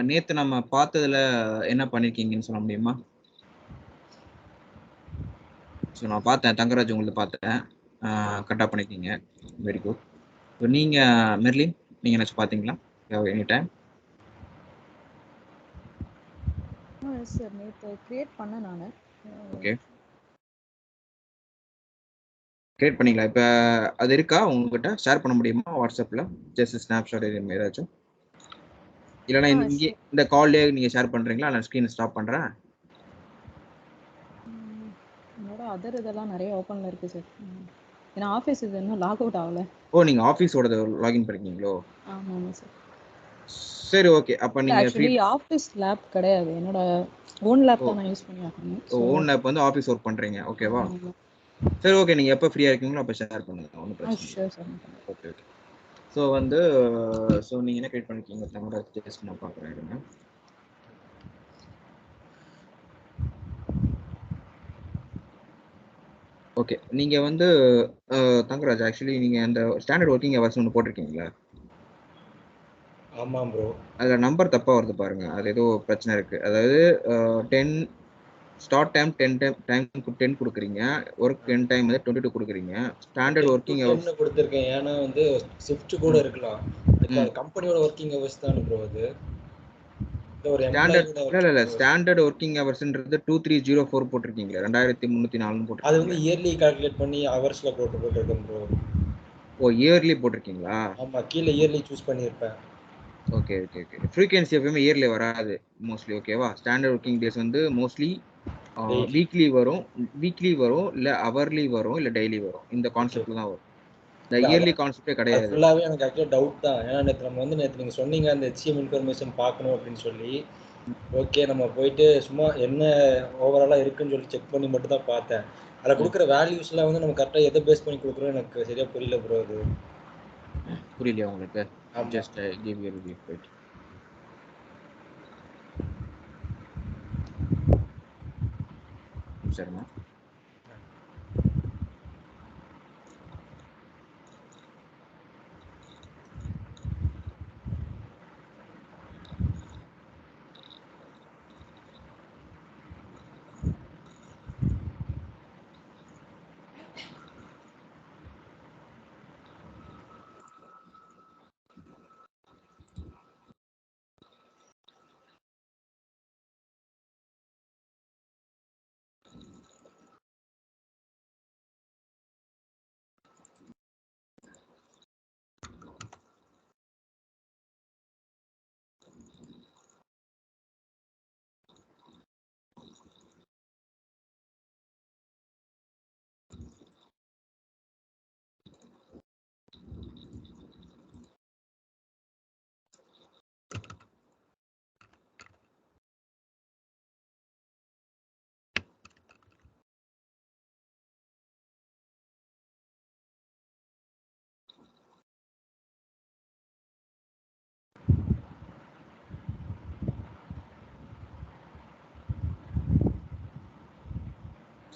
நேத்து நம்ம பார்த்ததுல என்ன பண்ணிருக்கீங்கன்னு சொல்ல முடியுமா? ஸோ நான் பார்த்தேன். தங்கராஜ் உங்களது பார்த்தேன். கரெக்ட்டா பண்ணியிருக்கீங்க. Very good. ஸோ நீங்க மெர்லின் நீங்க ஏதாச்சும் பார்த்தீங்களா? Any time? Yes sir. நேத்து கிரியேட் பண்ணேன் நானு. ஓகே. கிரியேட் பண்ணீங்களா? இப்ப அது இருக்கா உங்ககிட்ட? ஷேர் பண்ண முடியுமா வாட்ஸ்அப்ல? ஜஸ்ட் ஸ்னாப்ஷாட் ஏதாச்சும்? இல்லன்னா இங்க இந்த கால்லயே நீங்க ஷேர் பண்றீங்களா? நான் ஸ்கிரீன் ஸ்டாப் பண்றேன். என்னோட அதர் இதெல்லாம் நிறைய ஓப்பன்ல இருக்கு சார். ஏன்னா ஆஃபீஸ் இது இன்னும் லாக் அவுட் ஆகல. ஓ நீங்க ஆஃபீஸோட லாகின் பண்ணிருக்கீங்களோ? ஆமாங்க சார். சரி ஓகே. அப்ப நீங்க ஆக்சுவலி ஆஃபீஸ் லேப் கிடையாது. என்னோட ஓன் லேப் தான் நான் யூஸ் பண்ணி ஆகணும். ஓன் லேப் வந்து ஆஃபீஸ் ஒர்க் பண்றீங்க. ஓகேவா? சரி ஓகே. நீங்க எப்ப ஃப்ரீயா இருக்கீங்களோ அப்ப ஷேர் பண்ணுங்க. ஒண்ணும் பிரச்சனை இல்லை. Okay okay. ஸோ வந்து நீங்க என்ன கிரியேட் பண்ணிருக்கீங்க? தங்கராஜ் ஜஸ்ட் நான் பார்க்குறேன் இருங்க. ஓகே. நீங்க வந்து தங்கராஜ் ஆக்சுவலி நீங்க அந்த ஸ்டாண்டர்ட் ஒர்க்கிங் ஹவர்ஸ் ஒன்று போட்டிருக்கீங்களா? ஆமாம் ப்ரோ. அதில் நம்பர் தப்பா வருது பாருங்க. அது ஏதோ பிரச்சனை இருக்கு. அதாவது 10 ஸ்டார்ட் டைம் 10 கொடுக்குறீங்க. ஒர்க் எண்ட் டைம் வந்து 22 கொடுக்குறீங்க. ஸ்டாண்டர்ட் ஒர்க்கிங் ஹவர்ஸ் கொடுத்துருக்கேன். ஏன்னா வந்து ஷிஃப்ட் கூட இருக்கலாம். கம்பெனியோட ஒர்க்கிங் ஹவர்ஸ் தான் ப்ரோ அது. ஸ்டாண்டர்ட் ஒர்க்கிங் ஹவர்ஸ்ன்றது 2304 போட்டிருக்கீங்க. 2304 போட்டிருக்கீங்க. அது வந்து இயர்லி கால்குலேட் பண்ணி ஹவர்ஸ்ல போட்டுருக்கேன் ப்ரோ. ஓ இயர்லி போட்டிருக்கீங்களா? ஆமா, கீழ இயர்லி சூஸ் பண்ணிருப்பேன். Okay okay okay. ஃப்ரீக்வென்சி எப்பவுமே இயர்லி வராது மோஸ்ட்லி. ஓகேவா? ஸ்டாண்டர்ட் ஒர்க்கிங் டேஸ் வந்து மோஸ்ட்லி வீக்லி வரும் இல்ல அவர்லி வரும் இல்ல டெய்லி வரும். இந்த கான்செப்ட்ல தான் வரும். இந்த இயர்லி கான்செப்டே கிடையாது. ஃபுல்லாவே எனக்கு ஆக்சுவலா டவுட் தான். ஏன்னா நேத்து நீங்க சொன்னீங்க அந்த HCM இன்ஃபர்மேஷன் பார்க்கணும் அப்படின்னு சொல்லி. ஓகே நம்ம போயிட்டு சும்மா என்ன ஓவராலா இருக்குன்னு சொல்லி செக் பண்ணி மட்டும் தான் பார்த்தேன். அதில் கொடுக்குற வேல்யூஸ்லாம் வந்து நம்ம கரெக்டாக எதை பேஸ் பண்ணி கொடுக்குறோம் எனக்கு சரியா புரியல ப்ரோ. அது புரியலையா உங்களுக்கு? Just give you review right. சரிமா.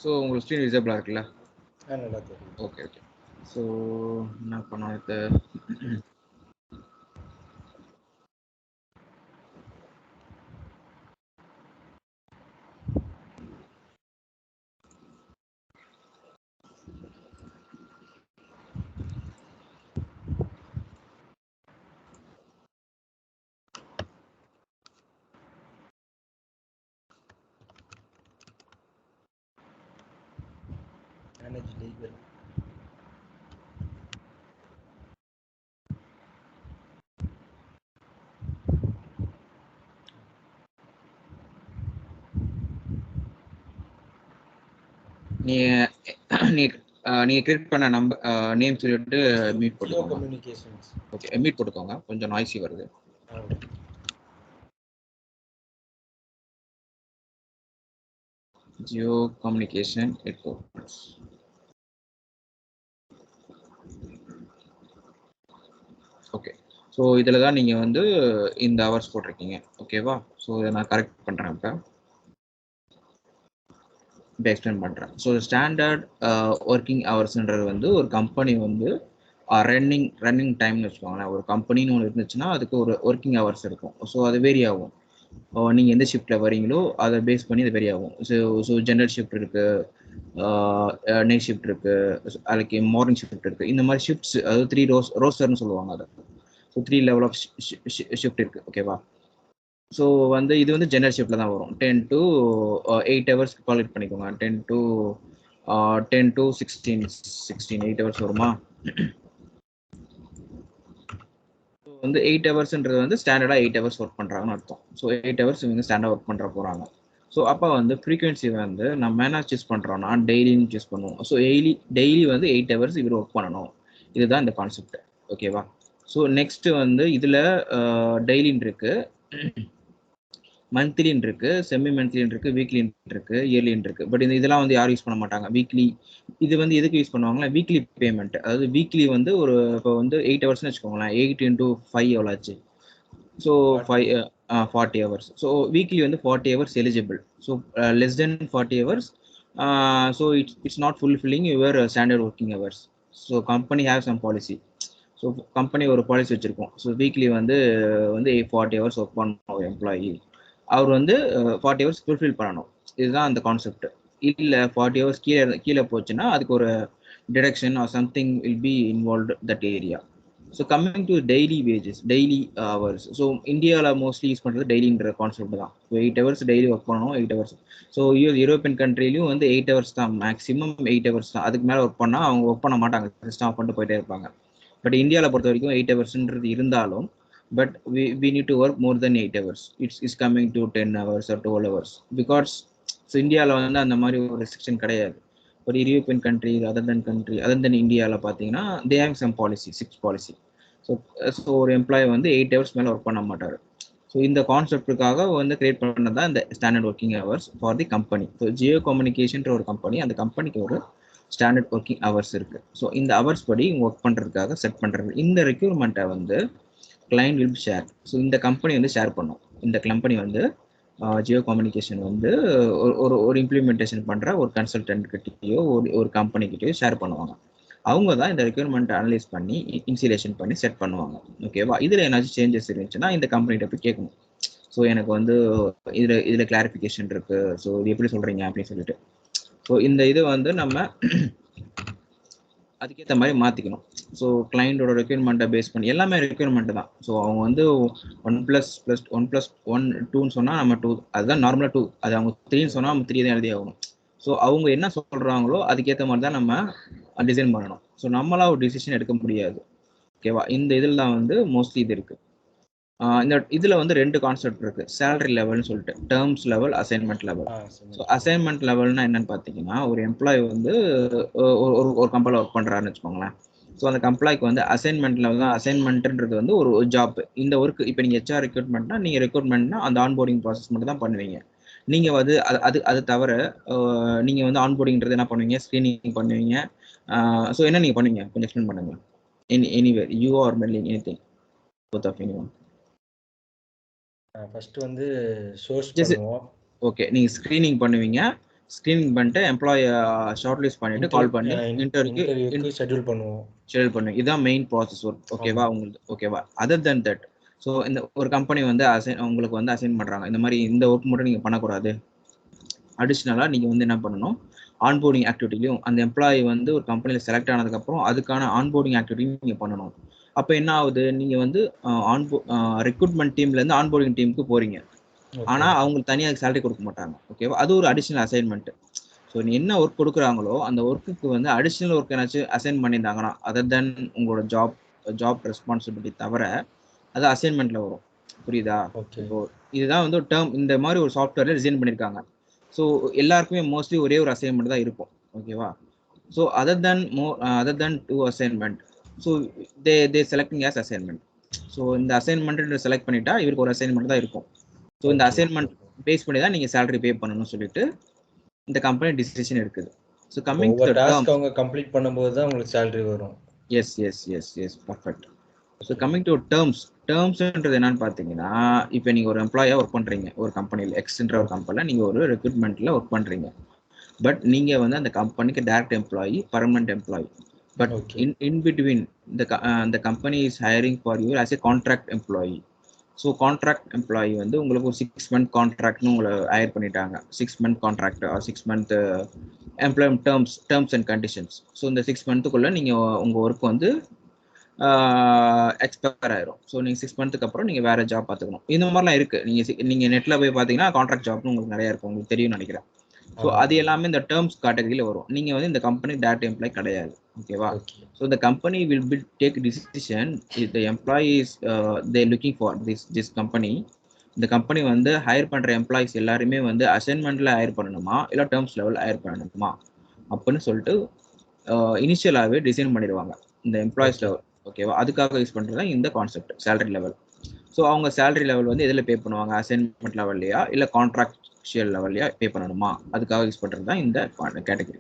ஸோ உங்களுக்கு ஸ்க்ரீன் விசிபிளாக இருக்குல்ல? நல்லா தெரியும். Okay okay. ஸோ என்ன பண்ணோம் இது? Manage legal. நீங்க கிரியேட் பண்ண நம்பர் நேம் சொல்லிட்டு மீட் போட்டுக்கோங்க. கம்யூனிகேஷன்ஸ். ஓகே மீட் போட்டுக்கோங்க. கொஞ்சம் நாய்ஸி வருது. Jio communication headphones. Okay. So இதில் தான் நீங்கள் வந்து இந்த ஹவர்ஸ் போட்டிருக்கீங்க. ஓகேவா? ஸோ இதை நான் கரெக்ட் பண்ணுறேன். இப்போ எக்ஸ்பிளைன் பண்ணுறேன். ஸோ ஸ்டாண்டர்ட் ஒர்க்கிங் ஹவர்ஸ்ன்றது வந்து ஒரு கம்பெனி வந்து ரன்னிங் டைம்னு வச்சுக்கோங்களேன். ஒரு கம்பெனின்னு ஒன்று இருந்துச்சுன்னா அதுக்கு ஒரு ஒர்க்கிங் ஹவர்ஸ் இருக்கும். ஸோ அது வேரி ஆகும். நீங்கள் எந்த ஷிஃப்ட்டில் வரீங்களோ அதை பேஸ் பண்ணி அது வேரி ஆகும். ஸோ ஜென்ரல் ஷிஃப்ட் இருக்குது, நைட் ஷிஃப்ட் இருக்குது, அதுக்கு மார்னிங் ஷிஃப்ட் இருக்குது. இந்த மாதிரி ஷிஃப்ட்ஸ் அதாவது 3 ரோஸ்டர்னு சொல்லுவாங்க அதை. ஸோ 3 லெவல் ஆஃப் ஷிஃப்ட் இருக்குது. ஓகேவா? ஸோ வந்து இது வந்து ஜெனரல் ஷிஃப்ட்டில் தான் வரும். 10 to 8 ஹவர்ஸ் கால்குலேட் பண்ணிக்கோங்க. 10 to 16 8 ஹவர்ஸ் வருமா? வந்து 8 ஹவர்ஸ்ன்றது வந்து ஸ்டாண்டர்டாக 8 ஹவர்ஸ் ஒர்க் பண்ணுறாங்கன்னு அர்த்தம். ஸோ 8 ஹவர்ஸ் இவங்க ஸ்டாண்டர்ட் ஒர்க் பண்ணுற போகிறாங்க. ஸோ அப்போ வந்து ஃப்ரீக்வன்சி வந்து நம்ம என்ன சூஸ் பண்ணுறோம்னா டெய்லின்னு சூஸ் பண்ணுவோம். ஸோ டெய்லி வந்து 8 ஹவர்ஸ் இவர் ஒர்க் பண்ணணும். இதுதான் இந்த கான்செப்ட். ஓகேவா? ஸோ நெக்ஸ்ட் வந்து இதில் டெய்லின்னு இருக்கு, மந்த்லின்னு இருக்கு, செமி மந்த்லின்னு இருக்கு, வீக்லின்னு இருக்கு, இயர்லின்னு இருக்கு. பட் இதெல்லாம் வந்து யாரும் யூஸ் பண்ண மாட்டாங்க. வீக்லி இது வந்து எதுக்கு யூஸ் பண்ணுவாங்கன்னா வீக்லி பேமெண்ட். அதாவது வீக்லி வந்து ஒரு இப்போ வந்து 8 ஹவர்ஸ்னு வச்சுக்கோங்களேன். 8 into 5 எவ்வளோ ஆச்சு? So 40 hours. ஸோ வீக்லி வந்து 40 hours eligible. So less then 40 hours. So it's not fulfilling your standard working hours. So company have some policy. So company ஒரு பாலிசி வச்சுருக்கோம். ஸோ வீக்லி வந்து 40 ஹவர்ஸ் ஒர்க் பண்ணணும் ஒரு employee. அவர் வந்து 40 hours fulfil பண்ணணும். இதுதான் அந்த கான்செப்ட். இல்லை 40 ஹவர்ஸ் கீழே போச்சுன்னா அதுக்கு ஒரு deduction or something will be involved that area. So coming to daily wages, daily hours. So இந்தியாவில் மோஸ்ட்லி யூஸ் பண்ணுறது டெய்லின்ற கான்செப்ட் தான். ஸோ 8 ஹவர்ஸ் டெய்லி ஒர்க் பண்ணணும். 8 ஹவர்ஸ். ஸோ யூரோப்பியன் கண்ட்ரிலையும் வந்து 8 ஹவர்ஸ் தான் மேக்ஸிமம். 8 ஹவர்ஸ் தான். அதுக்கு மேலே ஒர்க் பண்ணால் அவங்க ஒர்க் பண்ண மாட்டாங்க, சிஸ்டம் ஆஃப் பண்ணிட்டு போயிட்டே இருப்பாங்க. பட் இந்தியாவில் பொறுத்த வரைக்கும் 8 ஹவர்ஸ்ன்றது இருந்தாலும் but we need to work more than 8 hours. It's coming to 10 hours or 12 hours because so இந்தியாவில் வந்து அந்த மாதிரி ஒரு ரெஸ்ட்ரிக்ஷன் கிடையாது. ஒரு யூரோப்பியன் கண்ட்ரி அதர் தென் இந்தியாவில் பார்த்தீங்கன்னா they have some policy, 6 policy. So ஒரு எம்ப்ளாயி வந்து 8 ஹவர்ஸ் மேலே ஒர்க் பண்ண மாட்டார். ஸோ இந்த கான்செப்டுக்காக வந்து கிரியேட் பண்ணது தான் இந்த standard working hours for the company. So Jio கம்யூனிகேஷன்ற ஒரு கம்பெனி, அந்த கம்பெனிக்கு ஒரு ஸ்டாண்டர்ட் ஒர்க்கிங் ஹவர்ஸ் இருக்குது. ஸோ இந்த ஹவர்ஸ் படி ஒர்க் பண்ணுறதுக்காக செட் பண்ணுறது. இந்த ரெக்யூர்மெண்ட்டை வந்து கிளைண்ட் வில் ஷேர். ஸோ இந்த கம்பெனி வந்து ஷேர் பண்ணும். இந்த கம்பெனி வந்து ஜியோ கம்யூனிகேஷன் வந்து ஒரு இம்ப்ளிமெண்டேஷன் பண்ணுற ஒரு கன்சல்டன்ட் கிட்டேயோ ஒரு கம்பெனிக்கிட்டேயோ ஷேர் பண்ணுவாங்க. அவங்க தான் இந்த ரெக்யூர்மெண்ட் அனலைஸ் பண்ணி இன்ஸ்டலேஷன் பண்ணி செட் பண்ணுவாங்க. ஓகேவா? இதில் ஏதாச்சும் சேஞ்சஸ் இருந்துச்சுன்னா இந்த கம்பெனிகிட்ட போய் கேட்கணும். ஸோ எனக்கு வந்து இதில் கிளாரிஃபிகேஷன் இருக்குது, ஸோ இது எப்படி சொல்கிறீங்க அப்படின்னு சொல்லிட்டு. ஸோ இந்த இது வந்து நம்ம அதுக்கேற்ற மாதிரி மாற்றிக்கணும். ஸோ கிளைண்டோட ரெக்யூர்மெண்ட்டை பேஸ் பண்ணி எல்லாமே ரெக்யூர்மெண்ட் தான். ஸோ அவங்க வந்து 1+1+1 சொன்னால் நம்ம 2, அதுதான் நார்மலாக 2. அது அவங்க 3ன்னு சொன்னால் நம்ம 3 தான் எழுதி ஆகணும். ஸோ அவங்க என்ன சொல்கிறாங்களோ அதுக்கேற்ற மாதிரி தான் நம்ம டிசைன் பண்ணணும். ஸோ நம்மளாக ஒரு டிசிஷன் எடுக்க முடியாது. ஓகேவா? இந்த இதில் தான் வந்து மோஸ்ட்லி இது இருக்குது. இந்த இதில் வந்து 2 கான்செப்ட் இருக்குது. சேலரி லெவல்னு சொல்லிட்டு terms level, assignment level. So assignment லெவல்னா என்னன்னு பார்த்தீங்கன்னா ஒரு எம்ப்ளாயி வந்து ஒரு கம்பெனியில் ஒர்க் பண்ணுறாருன்னு வச்சுக்கோங்களேன். ஸோ அந்த கம்ப்ளாய்க்கு வந்து அசைன்மெண்ட் லெவல் தான். அசைன்மெண்ட்ன்றது வந்து ஒரு ஜாப். இந்த ஒர்க் இப்போ நீங்கள் ஹெச்ஆர் ரெக்ரூட்மெண்ட்னா நீங்கள் ரெக்ரூட்மெண்ட்னா அந்த ஆன்போர்டிங் ப்ராசஸ் மட்டும் தான் பண்ணுவீங்க. நீங்கள் வந்து அது தவிர நீங்கள் வந்து ஆன்போர்டிங்கிறது என்ன பண்ணுவீங்க? ஸ்க்ரீனிங் பண்ணுவீங்க. ஸோ என்ன நீங்கள் பண்ணுவீங்க கொஞ்சம் எக்ஸ்பிளைன் பண்ணுங்க. Anywhere you are mailing anything both of anyone. First வந்து சோர்ஸ் பண்ணுவோம். ஓகே, நீங்கள் ஸ்க்ரீனிங் பண்ணுவீங்க. ஸ்க்ரீனிங் பண்ணிட்டு எம்ப்ளாயி ஷார்ட் லிஸ்ட் பண்ணிட்டு கால் பண்ணி இன்டர்வியூக்கு ஷெட்யூல் பண்ணுவோம். இதுதான் மெயின் ப்ராசஸ் ஒர்க். ஓகேவா உங்களுக்கு? ஓகேவா? அதர் தென் தட் ஸோ இந்த ஒரு கம்பெனி வந்து உங்களுக்கு வந்து அசைன் பண்ணுறாங்க, இந்த மாதிரி இந்த ஒர்க் மட்டும் நீங்கள் பண்ணக்கூடாது. அடிஷ்னலாக நீங்கள் வந்து என்ன பண்ணணும், ஆன்போர்டிங் ஆக்டிவிட்டிலையும் அந்த எம்ப்ளாயி வந்து ஒரு கம்பெனியில் செலக்ட் ஆனதுக்கப்புறம் அதுக்கான ஆன்போர்டிங் ஆக்டிவிட்டியும் நீங்கள் பண்ணணும். அப்போ என்ன ஆகுது, நீங்கள் வந்து ரெக்ரூட்மெண்ட் டீம்லேருந்து ஆன்போர்டிங் டீமுக்கு போகிறீங்க. ஆனால் அவங்களுக்கு தனியாக சேலரி கொடுக்க மாட்டாங்க. ஓகேவா? அது ஒரு அடிஷ்னல் அசைன்மெண்ட். ஸோ நீ என்ன ஒர்க் கொடுக்குறாங்களோ அந்த ஒர்க்குக்கு வந்து அடிஷ்னல் ஒர்க் ஏதாச்சும் அசைன் பண்ணியிருந்தாங்கன்னா அதர் தென் உங்களோட ஜாப் ரெஸ்பான்சிபிலிட்டி தவிர அது அசைன்மெண்ட்டில் வரும். புரியுதா? ஸோ இதுதான் வந்து டேர்ம் இந்த மாதிரி ஒரு சாஃப்ட்வேரில் டிசைன் பண்ணியிருக்காங்க. ஸோ எல்லாருக்குமே மோஸ்ட்லி ஒரே ஒரு அசைன்மெண்ட் தான் இருக்கும். ஓகேவா? So other then 2 assignment, so they selecting as assignment. So இந்த அசைன்மெண்ட் செலக்ட் பண்ணிட்டா இவருக்கு ஒரு அசைன்மெண்ட் தான் இருக்கும். ஸோ இந்த அசைன்மெண்ட் பேஸ் பண்ணி தான் நீங்கள் சேலரி பே பண்ணணும்னு சொல்லிட்டு இந்த கம்பெனி டிசிஷன் எடுக்குது. ஸோ கம்மிங் டு டாஸ்க் அவங்க கம்ப்ளீட் பண்ணும்போது தான் உங்களுக்கு சேலரி வரும். Yes perfect. So coming to டேர்ம்ஸ்ன்றது என்னன்னு பார்த்தீங்கன்னா, இப்போ நீங்கள் ஒரு எம்ப்ளாயாக ஒர்க் பண்ணுறீங்க ஒரு கம்பெனியில், எக்ஸ்ன்ற ஒரு கம்பெனியில் நீங்கள் ஒரு ரெக்ரூட்மெண்ட்டில் ஒர்க் பண்ணுறீங்க. பட் நீங்கள் வந்து அந்த கம்பெனிக்கு direct employee, permanent employee. But in between the company is hiring for you as a contract employee. So contract employee வந்து உங்களுக்கு ஒரு 6 month கான்ட்ராக்ட்னு உங்களை ஹையர் பண்ணிட்டாங்க. 6 month contract 6 month employment terms and conditions. So இந்த 6 monthக்குள்ளே நீங்கள் உங்கள் ஒர்க் வந்து expire ஆயிரும். ஸோ நீங்கள் 6 monthக்கு அப்புறம் நீங்கள் வேறு ஜாப் பார்த்துக்கணும். இந்த மாதிரிலாம் இருக்குது. நீங்கள் நெட்டில் போய் பார்த்தீங்கன்னா கான்ட்ராக்ட் ஜாப்னு உங்களுக்கு நிறையா இருக்கும், உங்களுக்கு தெரியும்னு நினைக்கிறேன். ஸோ அது எல்லாமே இந்த டேர்ம்ஸ் கேட்டகரியில் வரும். நீங்கள் வந்து இந்த கம்பெனி டேரக்ட் எம்ப்ளாய் கிடையாது, ஓகேவா? ஸோ இந்த company will be take decision if the employees they looking for this company. இந்த கம்பெனி வந்து ஹையர் பண்ணுற எம்ப்ளாயிஸ் எல்லாருமே வந்து அசைன்மெண்ட்டில் ஹையர் பண்ணணுமா இல்லை டேர்ம்ஸ் லெவல் ஹையர் பண்ணணுமா அப்படின்னு சொல்லிட்டு இனிஷியலாகவே டிசைன் பண்ணிடுவாங்க இந்த எம்ப்ளாயிஸ் லெவல், ஓகேவா? அதுக்காக யூஸ் பண்ணுறது தான் இந்த கான்செப்ட் சேலரி லெவல். ஸோ அவங்க சேலரி லெவல் வந்து எதில் பே பண்ணுவாங்க, அசைன்மெண்ட் லெவல்லையா இல்லை கான்ட்ராக்சுவல் லெவல்லையா பே பண்ணணுமா, அதுக்காக யூஸ் பண்ணுறது தான் இந்த கேட்டகரி.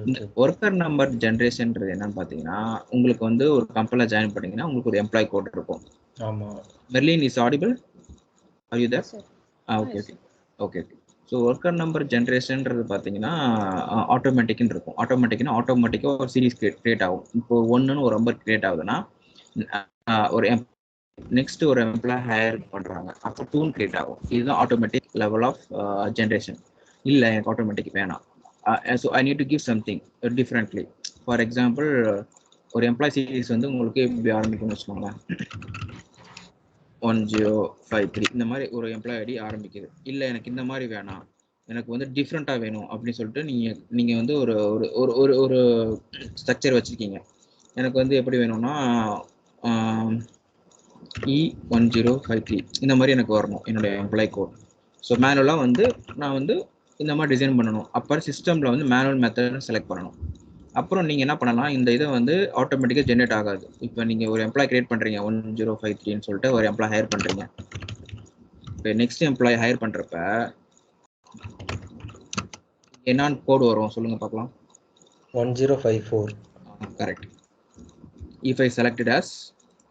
இந்த ஒர்க்கர் நம்பர் ஜென்ரேஷன்ன்றது என்னன்னு பார்த்தீங்கன்னா, உங்களுக்கு வந்து ஒரு கம்பெனியில் ஜாயின் பண்ணீங்கன்னா உங்களுக்கு ஒரு எம்ப்ளாய் கோட் இருக்கும். ஆமாம். Merlin is audible? Are you there? Yes, sir. Okay okay okay okay. So worker number ஜென்ரேஷன்ன்றது பார்த்தீங்கன்னா ஆட்டோமேட்டிக்னு இருக்கும். ஆட்டோமேட்டிக்காக ஒரு சீரீஸ் கிரியேட் ஆகும். இப்போ 1ன்னு ஒரு நம்பர் கிரியேட் ஆகுதுன்னா ஒரு நெக்ஸ்ட் ஒரு எம்ப்ளாய் ஹையர் பண்ணுறாங்க, அப்போ 2ன்னு கிரியேட் ஆகும். இதுதான் ஆட்டோமேட்டிக் லெவல் ஆஃப் ஜென்ரேஷன். இல்லை எனக்கு ஆட்டோமேட்டிக் வேணாம், so I need to give something differently. For example ஒரு எம்ப்ளாய் சீரீஸ் வந்து உங்களுக்கு எப்படி ஆரம்பிக்கும்னு வச்சுக்கோங்களேன், 1053 இந்த மாதிரி ஒரு எம்ப்ளாய் ஐடி ஆரம்பிக்குது. இல்லை எனக்கு இந்த மாதிரி வேணாம், எனக்கு வந்து டிஃப்ரெண்ட்டாக வேணும் அப்படின்னு சொல்லிட்டு நீங்கள் வந்து ஒரு ஒரு ஒரு ஒரு ஸ்ட்ரக்சர் வச்சுருக்கீங்க. எனக்கு வந்து எப்படி வேணும்னா E1053 இந்த மாதிரி எனக்கு வரணும் என்னுடைய எம்ப்ளாய் கோட். ஸோ மேனுவலாக வந்து நான் வந்து இந்த மாதிரி டிசைன் பண்ணணும். அப்புறம் சிஸ்டமில் வந்து மேனுவல் மெத்தட் செலக்ட் பண்ணணும். அப்புறம் நீங்கள் என்ன பண்ணலாம், இந்த இதை வந்து ஆட்டோமேட்டிக்காக ஜென்ரேட் ஆகாது. இப்போ நீங்கள் ஒரு எம்ப்ளாய் கிரியேட் பண்ணுறீங்க 1053ன்னு சொல்லிட்டு ஒரு எம்ப்ளாய் ஹையர் பண்ணுறீங்க. இப்போ நெக்ஸ்ட் எம்ப்ளாய் ஹையர் பண்ணுறப்ப என்னன்னு கோடு வரும் சொல்லுங்கள் பார்க்கலாம். 1054. Correct. If I selected as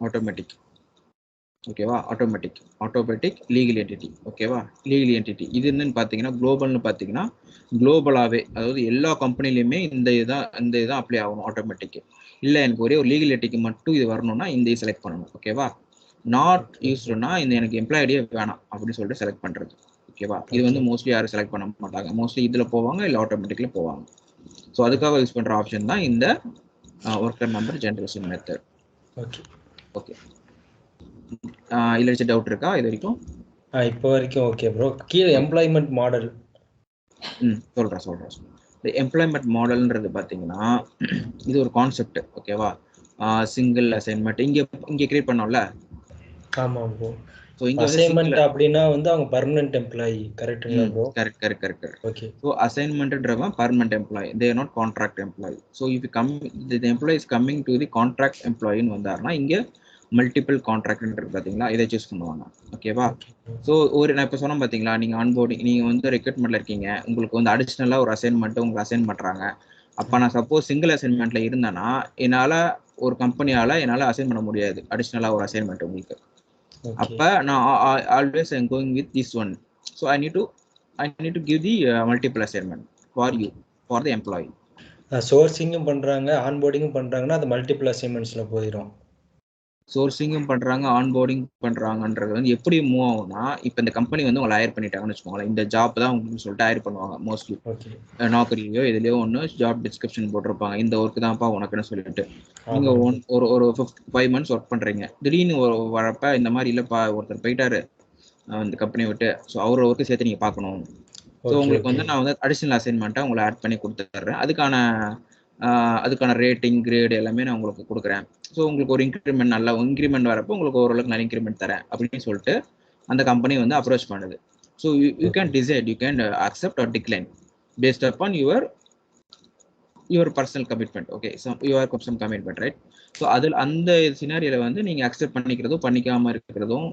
automatic, ஓகேவா? ஆட்டோமேட்டிக் லீகல் என்டிட்டி, ஓகேவா? லீகல் என்டிட்டி இது என்னன்னு பார்த்தீங்கன்னா குளோபல்னு பார்த்தீங்கன்னா குளோபலாகவே, அதாவது எல்லா கம்பெனிலையுமே இந்த இதுதான் அப்ளை ஆகணும் ஆட்டோமேட்டிக். இல்லை எனக்கு ஒரே ஒரு லீகல் என்டிட்டிக்கு மட்டும் இது வரணும்னா இந்த இது செலக்ட் பண்ணணும், ஓகேவா? நாட் யூஸ்டுனா இந்த எனக்கு எம்ப்ளாய் ஐடியா வேணாம் அப்படின்னு சொல்லிட்டு செலக்ட் பண்ணுறது, ஓகேவா? இது வந்து மோஸ்ட்லி யாரும் செலக்ட் பண்ண மாட்டாங்க. மோஸ்ட்லி இதில் போவாங்க இல்லை ஆட்டோமேட்டிக்கில் போவாங்க. ஸோ அதுக்காக யூஸ் பண்ணுற ஆப்ஷன் தான் இந்த worker number generation method. Okay, இல்லை ஏதாச்சும் டவுட் இருக்கா இது வரைக்கும்? இப்போ வரைக்கும் ஓகே ப்ரோ. கீழே எம்ப்ளாய்மெண்ட் மாடல் சொல்கிறேன். இந்த எம்ப்ளாய்மெண்ட் மாடல்ன்றது பார்த்தீங்கன்னா இது ஒரு கான்செப்ட், ஓகேவா? சிங்கிள் அசைன்மெண்ட் இங்கே கிரியேட் பண்ணோம்ல. ஆமாம் ப்ரோ. ஸோ இங்கே அசைன்மெண்ட் அப்படின்னா வந்து அவங்க பர்மனன்ட் எம்ப்ளாயி, கரெக்ட்டுங்களா ப்ரோ? கரெக்ட். ஓகே. ஸோ அசைன்மெண்ட்ன்றவன் permanent employee, they are not contract employee. So if the employee is coming to the contract எம்ப்ளாயின்னு வந்தாருன்னா இங்கே மல்டிபிள் கான்ட்ராக்ட்ன்றது பார்த்தீங்களா, இதை சூஸ் பண்ணுவாங்க, ஓகேவா? ஸோ நான் இப்போ சொன்னேன் பார்த்தீங்களா, நீங்கள் ஆன்போர்டிங் நீங்கள் வந்து ரெக்ரூட்மெண்ட்டில் இருக்கீங்க, உங்களுக்கு வந்து அடிஷ்னலாக ஒரு அசைன்மெண்ட்டு உங்களுக்கு அசைன் பண்ணுறாங்க. அப்போ நான் சப்போஸ் சிங்கிள் அசைன்மெண்ட்டில் இருந்தேன்னா என்னால் ஒரு கம்பெனியால் என்னால் அசைன் பண்ண முடியாது அடிஷ்னலாக ஒரு அசைன்மெண்ட் உங்களுக்கு. அப்போ நான் always I am going with this one. So I need to give the multiple assignment for the employee. சோர்சிங்கும் பண்ணுறாங்க, ஆன்போர்டிங்கும் பண்ணுறாங்கன்னா அது மல்டிபிள் அசைன்மெண்ட்ஸில் போயிடும். சோர்சிங்கும் பண்ணுறாங்க, ஆன்போர்டிங் பண்ணுறாங்கன்றது வந்து எப்படி மூவ் ஆகும்னா, இப்போ இந்த கம்பெனி வந்து உங்களை ஹையர் பண்ணிட்டாங்கன்னு வச்சுக்கோங்களேன், இந்த ஜாப் தான் உங்களுக்கு சொல்லிட்டு ஹையர் பண்ணுவாங்க. மோஸ்ட்லி நாக்கரிலையோ இதுலையோ ஒன்று ஜாப் டிஸ்கிரிப்ஷன் போட்டிருப்பாங்க, இந்த ஒர்க்கு தான்ப்பா உனக்குன்னு சொல்லிட்டு. நீங்கள் ஒரு 5 months ஒர்க் பண்ணுறீங்க, திடீர்னு வரப்ப இந்த மாதிரி இல்லைப்பா ஒருத்தர் போயிட்டாரு இந்த கம்பெனி விட்டு, ஸோ அவரோட ஒர்க்கு சேர்த்து நீங்கள் பார்க்கணும். ஸோ உங்களுக்கு வந்து நான் வந்து அடிஷ்னல் அசைன்மெண்ட்டாக உங்களை ஆட் பண்ணி கொடுத்துட்றேன். அதுக்கான ரேட்டிங் கிரேட் எல்லாமே நான் உங்களுக்கு கொடுக்குறேன். ஸோ உங்களுக்கு ஒரு இன்க்ரிமெண்ட் வரப்போ உங்களுக்கு ஓரளவுக்கு நல்ல இன்க்ரிமெண்ட் தரேன் அப்படின்னு சொல்லிட்டு அந்த கம்பெனி வந்து அப்ரோச் பண்ணுது. So you can decide, you can accept or decline based upon your personal commitment. Okay, your some commitment, right? So அதில் அந்த சினாரியில் வந்து நீங்கள் அக்செப்ட் பண்ணிக்கிறதும் பண்ணிக்காமல் இருக்கிறதும்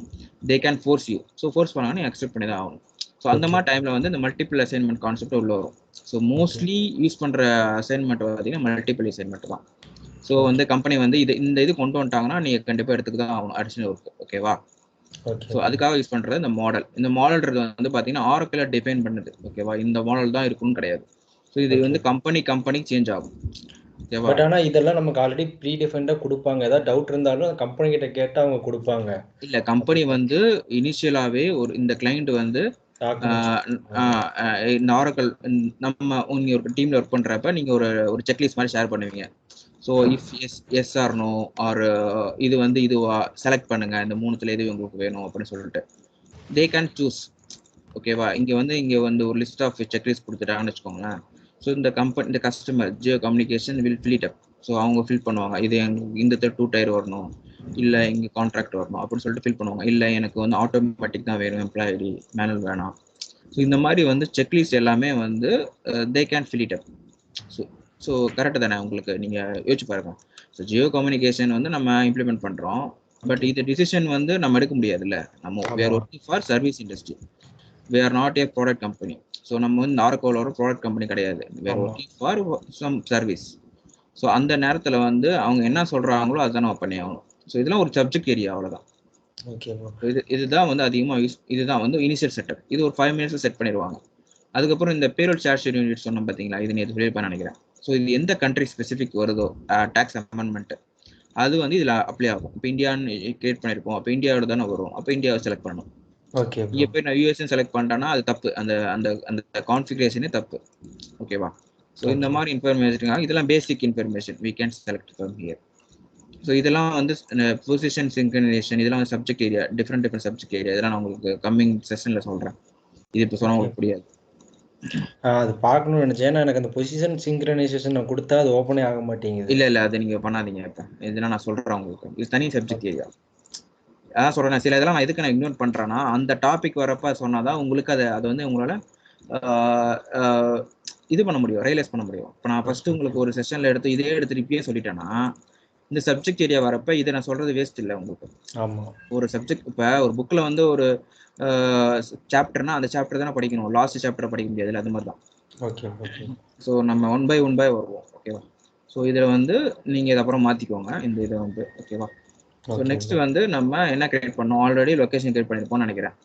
they can force you. So force பண்ணாங்கன்னா நீங்கள் அக்செப்ட் பண்ணி தான் ஆகணும். ஸோ அந்த மாதிரி டைமில் வந்து இந்த மல்டிபிள் அசைன்மெண்ட் கான்செப்ட் உள்ள வரும். ஸோ மோஸ்ட்லி யூஸ் பண்ணுற அசைன்மெண்ட் பார்த்தீங்கன்னா மல்டிபிள் அசைன்மெண்ட் தான். ஸோ வந்து கம்பெனி வந்து இந்த இது கொண்டு வந்துட்டாங்கன்னா நீங்கள் கண்டிப்பாக எடுத்துக்க தான் ஆகணும் அடிஷனல் ஒர்க், ஓகேவா? ஸோ அதுக்காக யூஸ் பண்ணுறது இந்த மாடல். இந்த மாடல்ன்றது வந்து பார்த்தீங்கன்னா ஆரக்கில் டிஃபைன் பண்ணுது, ஓகேவா? இந்த மாடல் தான் இருக்குன்னு கிடையாது. ஸோ இது வந்து கம்பெனி சேஞ்ச் ஆகும். ஓகேவா? பட் ஆனா இதெல்லாம் நமக்கு ஆல்ரெடி ப்ரீ டிஃபைன்டா கொடுப்பாங்க. ஏதாவது டவுட் இருந்தாலும் கம்பெனி கிட்ட கேட்டா அவங்க கொடுப்பாங்க. இல்ல கம்பெனி வந்து இனிஷியலாவே ஒரு இந்த கிளைண்ட் வந்து இந்த ஆரக்கல் நம்ம நீங்க ஒரு டீம்ல ஒர்க் பண்றப்ப நீங்க ஒரு செக்லிஸ்ட் மாதிரி ஷேர் பண்ணுவீங்க. So if yes or no or இது வந்து இதுவா செலக்ட் பண்ணுங்க, இந்த மூணுத்துல எது உங்களுக்கு வேணும் அப்படின்னு சொல்லிட்டு தே கேன் சூஸ். ஓகேவா? இங்க வந்து ஒரு லிஸ்ட் ஆஃப் செக்லிஸ்ட் கொடுத்துட்டாங்கன்னு வச்சுக்கோங்களேன். ஸோ இந்த customer Jio communication will fill it up. So அவங்க ஃபில் பண்ணுவாங்க, இது எங்களுக்கு இந்த 2 டயர் வரணும், இல்லை இங்கே கான்ட்ராக்ட் வரணும் அப்படின்னு சொல்லிட்டு ஃபில் பண்ணுவாங்க. இல்லை எனக்கு வந்து ஆட்டோமேட்டிக் தான் வேணும், எம்ப்ளாயி ஐடி மேனுவல் வேணாம். ஸோ இந்த மாதிரி வந்து செக்லிஸ்ட் எல்லாமே வந்து they can fill it up. So correct தானே உங்களுக்கு? நீங்கள் யோசிச்சு பாருங்க. ஸோ ஜியோ கம்யூனிகேஷன் வந்து நம்ம இம்ப்ளிமெண்ட் பண்ணுறோம், பட் இது டிசிஷன் வந்து நம்ம எடுக்க முடியாதுல்ல. நம்ம we are working for service industry, we are not a product company. So நம்ம வந்து ஆரக்கோல ஒரு ப்ராடக்ட் கம்பெனி கிடையாது, we are working for some service. So அந்த நேரத்தில் வந்து அவங்க என்ன சொல்கிறாங்களோ அதுதான் நம்ம பண்ணி ஆகணும். ஸோ இதெல்லாம் ஒரு சப்ஜெக்ட் ஏரியா, அவ்வளோதான். இதுதான் வந்து அதிகமாக இதுதான் வந்து இனிஷியல் செட்டப். இது ஒரு 5 minutes செட் பண்ணிடுவாங்க. அதுக்கப்புறம் இந்த பேரோல் சார்ஜ் யூனிட் சொன்னோம் பார்த்தீங்களா, இது நேற்று ஃபில் பண்ண நினைக்கிறேன். ஸோ இது எந்த கண்ட்ரி ஸ்பெசிஃபிக் வருதோ டேக்ஸ் அமெண்ட்மெண்ட், அது வந்து இதில் அப்ளை ஆகும். இப்போ இந்தியான்னு கிரியேட் பண்ணியிருப்போம், அப்போ இந்தியாவோட தானே வரும், அப்போ இந்தியாவை செலக்ட் பண்ணணும். இங்கே போய் நான் யூஎஸ்ஏ செலக்ட் பண்ணிட்டேன்னா அது தப்பு, அந்த அந்த அந்த கான்ஃபிகரேஷனே தப்பு. ஓகேவா? ஸோ இந்த மாதிரி இன்ஃபர்மேஷன், இதெல்லாம் பேசிக் information we can select from here. So இதெல்லாம் வந்து பொசிஷன் சிங்க்ரனைசேஷன், இதெல்லாம் வந்து subject area, different subject area. இதெல்லாம் நான் உங்களுக்கு கம்மிங் செஷனில் சொல்கிறேன். இது இப்போ சொன்னால் உங்களுக்கு புரியாது. அது பார்க்கணும்னு நினைச்சேன். ஏன்னா எனக்கு அந்த பொசிஷன் சிங்க்ரனைசேஷன் நான் கொடுத்தா அது ஓப்பனே ஆக மாட்டேங்குது. இல்லை அது நீங்கள் பண்ணாதீங்க. இப்போ இதெல்லாம் நான் சொல்கிறேன் உங்களுக்கு, இது தனி சப்ஜெக்ட் ஏரியா. அதான் சொல்கிறேன், சில இதெல்லாம் நான் எதுக்கு நான் இக்னோர் பண்ணுறேன்னா, அந்த டாபிக் வரப்போ சொன்னாதான் உங்களுக்கு அது வந்து உங்களால் இது பண்ண முடியும், ரியலைஸ் பண்ண முடியும். இப்போ நான் ஃபர்ஸ்ட் உங்களுக்கு ஒரு செஷனில் இதே எடுத்து இப்பயே சொல்லிட்டேன்னா, இந்த சப்ஜெக்ட் ஏரியா வரப்ப இதை நான் சொல்றது வேஸ்ட் இல்லை உங்களுக்கு. ஒரு சப்ஜெக்ட் இப்போ ஒரு புக்கில் வந்து ஒரு சாப்டர்னா அந்த சாப்டர் தானே படிக்கணும், லாஸ்ட் சாப்டரை படிக்க முடியாது, அது மாதிரி தான். ஸோ நம்ம ஒன் பை வருவோம். ஓகேவா? ஸோ இதில் வந்து நீங்கள் இதை அப்புறம் மாற்றிக்கோங்க இந்த இதை வந்து. ஓகேவா? ஸோ நெக்ஸ்ட் வந்து நம்ம என்ன கிரியேட் பண்ணோம், ஆல்ரெடி லொக்கேஷன் கிரியேட் பண்ணியிருப்போம்னு நினைக்கிறேன்.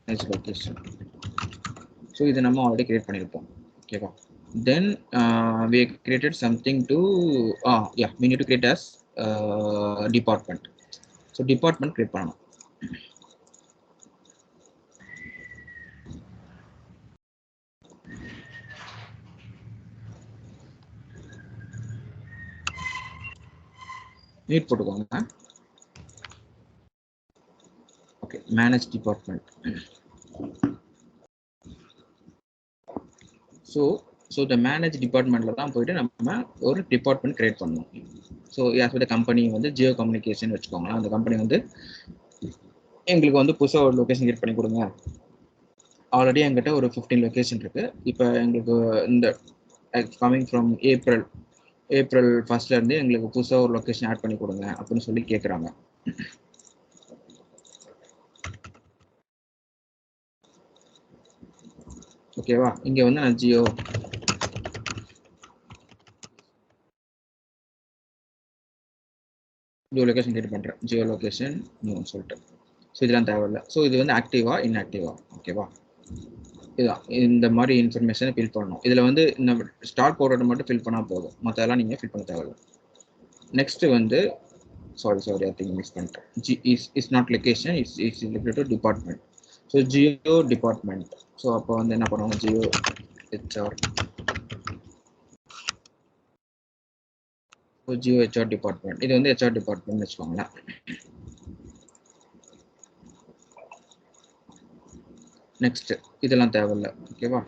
Next location. ஸோ இது நம்ம ஆல்ரெடி கிரியேட் பண்ணியிருப்போம். ஓகேவா? Then we created something to we need to create as department. So department create பண்ணணும். நீட் போட்டுக்கோங்க. Okay, manage department. ஸோ இந்த மேனேஜ் டிபார்ட்மெண்ட்டில் தான் போயிட்டு நம்ம ஒரு டிபார்ட்மெண்ட் கிரியேட் பண்ணணும். ஸோ யார் கம்பெனி வந்து ஜியோ கம்யூனிகேஷன் வச்சுக்கோங்களேன். அந்த கம்பெனி வந்து எங்களுக்கு வந்து புதுசாக ஒரு லொக்கேஷன் கிரியேட் பண்ணி கொடுங்க. ஆல்ரெடி எங்கிட்ட ஒரு 15 லொக்கேஷன் இருக்குது. இப்போ எங்களுக்கு இந்த கமிங் ஃப்ரம் ஏப்ரல் 1 எங்களுக்கு புதுசாக ஒரு லொக்கேஷன் ஆட் பண்ணி கொடுங்க அப்படின்னு சொல்லி கேட்குறாங்க. ஓகேவா? இங்கே வந்து நான் ஜியோ லொக்கேஷன் கிரியேட் பண்ணுறேன், ஜியோ லொக்கேஷன் சொல்லிட்டு. ஸோ இதெல்லாம் தேவையில்லை. ஸோ இது வந்து ஆக்டிவா இன்ஆக்டிவா. ஓகேவா? இதுதான் இந்த மாதிரி இன்ஃபர்மேஷனை ஃபில் பண்ணணும். இதில் வந்து இந்த ஸ்டார்ட் கோடோட மட்டும் ஃபில் பண்ணால் போதும், மற்றெல்லாம் நீங்கள் ஃபில் பண்ண தேவையில்லை. நெக்ஸ்ட் வந்து சாரி ஐ திங்க் மிஸ் பண்ணிட்டேன். Is not location, is related to department. So Jio department. So அப்போ வந்து என்ன பண்ணுவாங்க, Jio HR. Jio HR department. இது வந்து ஹெச்ஆர் டிபார்ட்மெண்ட் வச்சுக்கோங்களேன். நெக்ஸ்ட் இதெல்லாம் தேவையில்லை. ஓகேவா?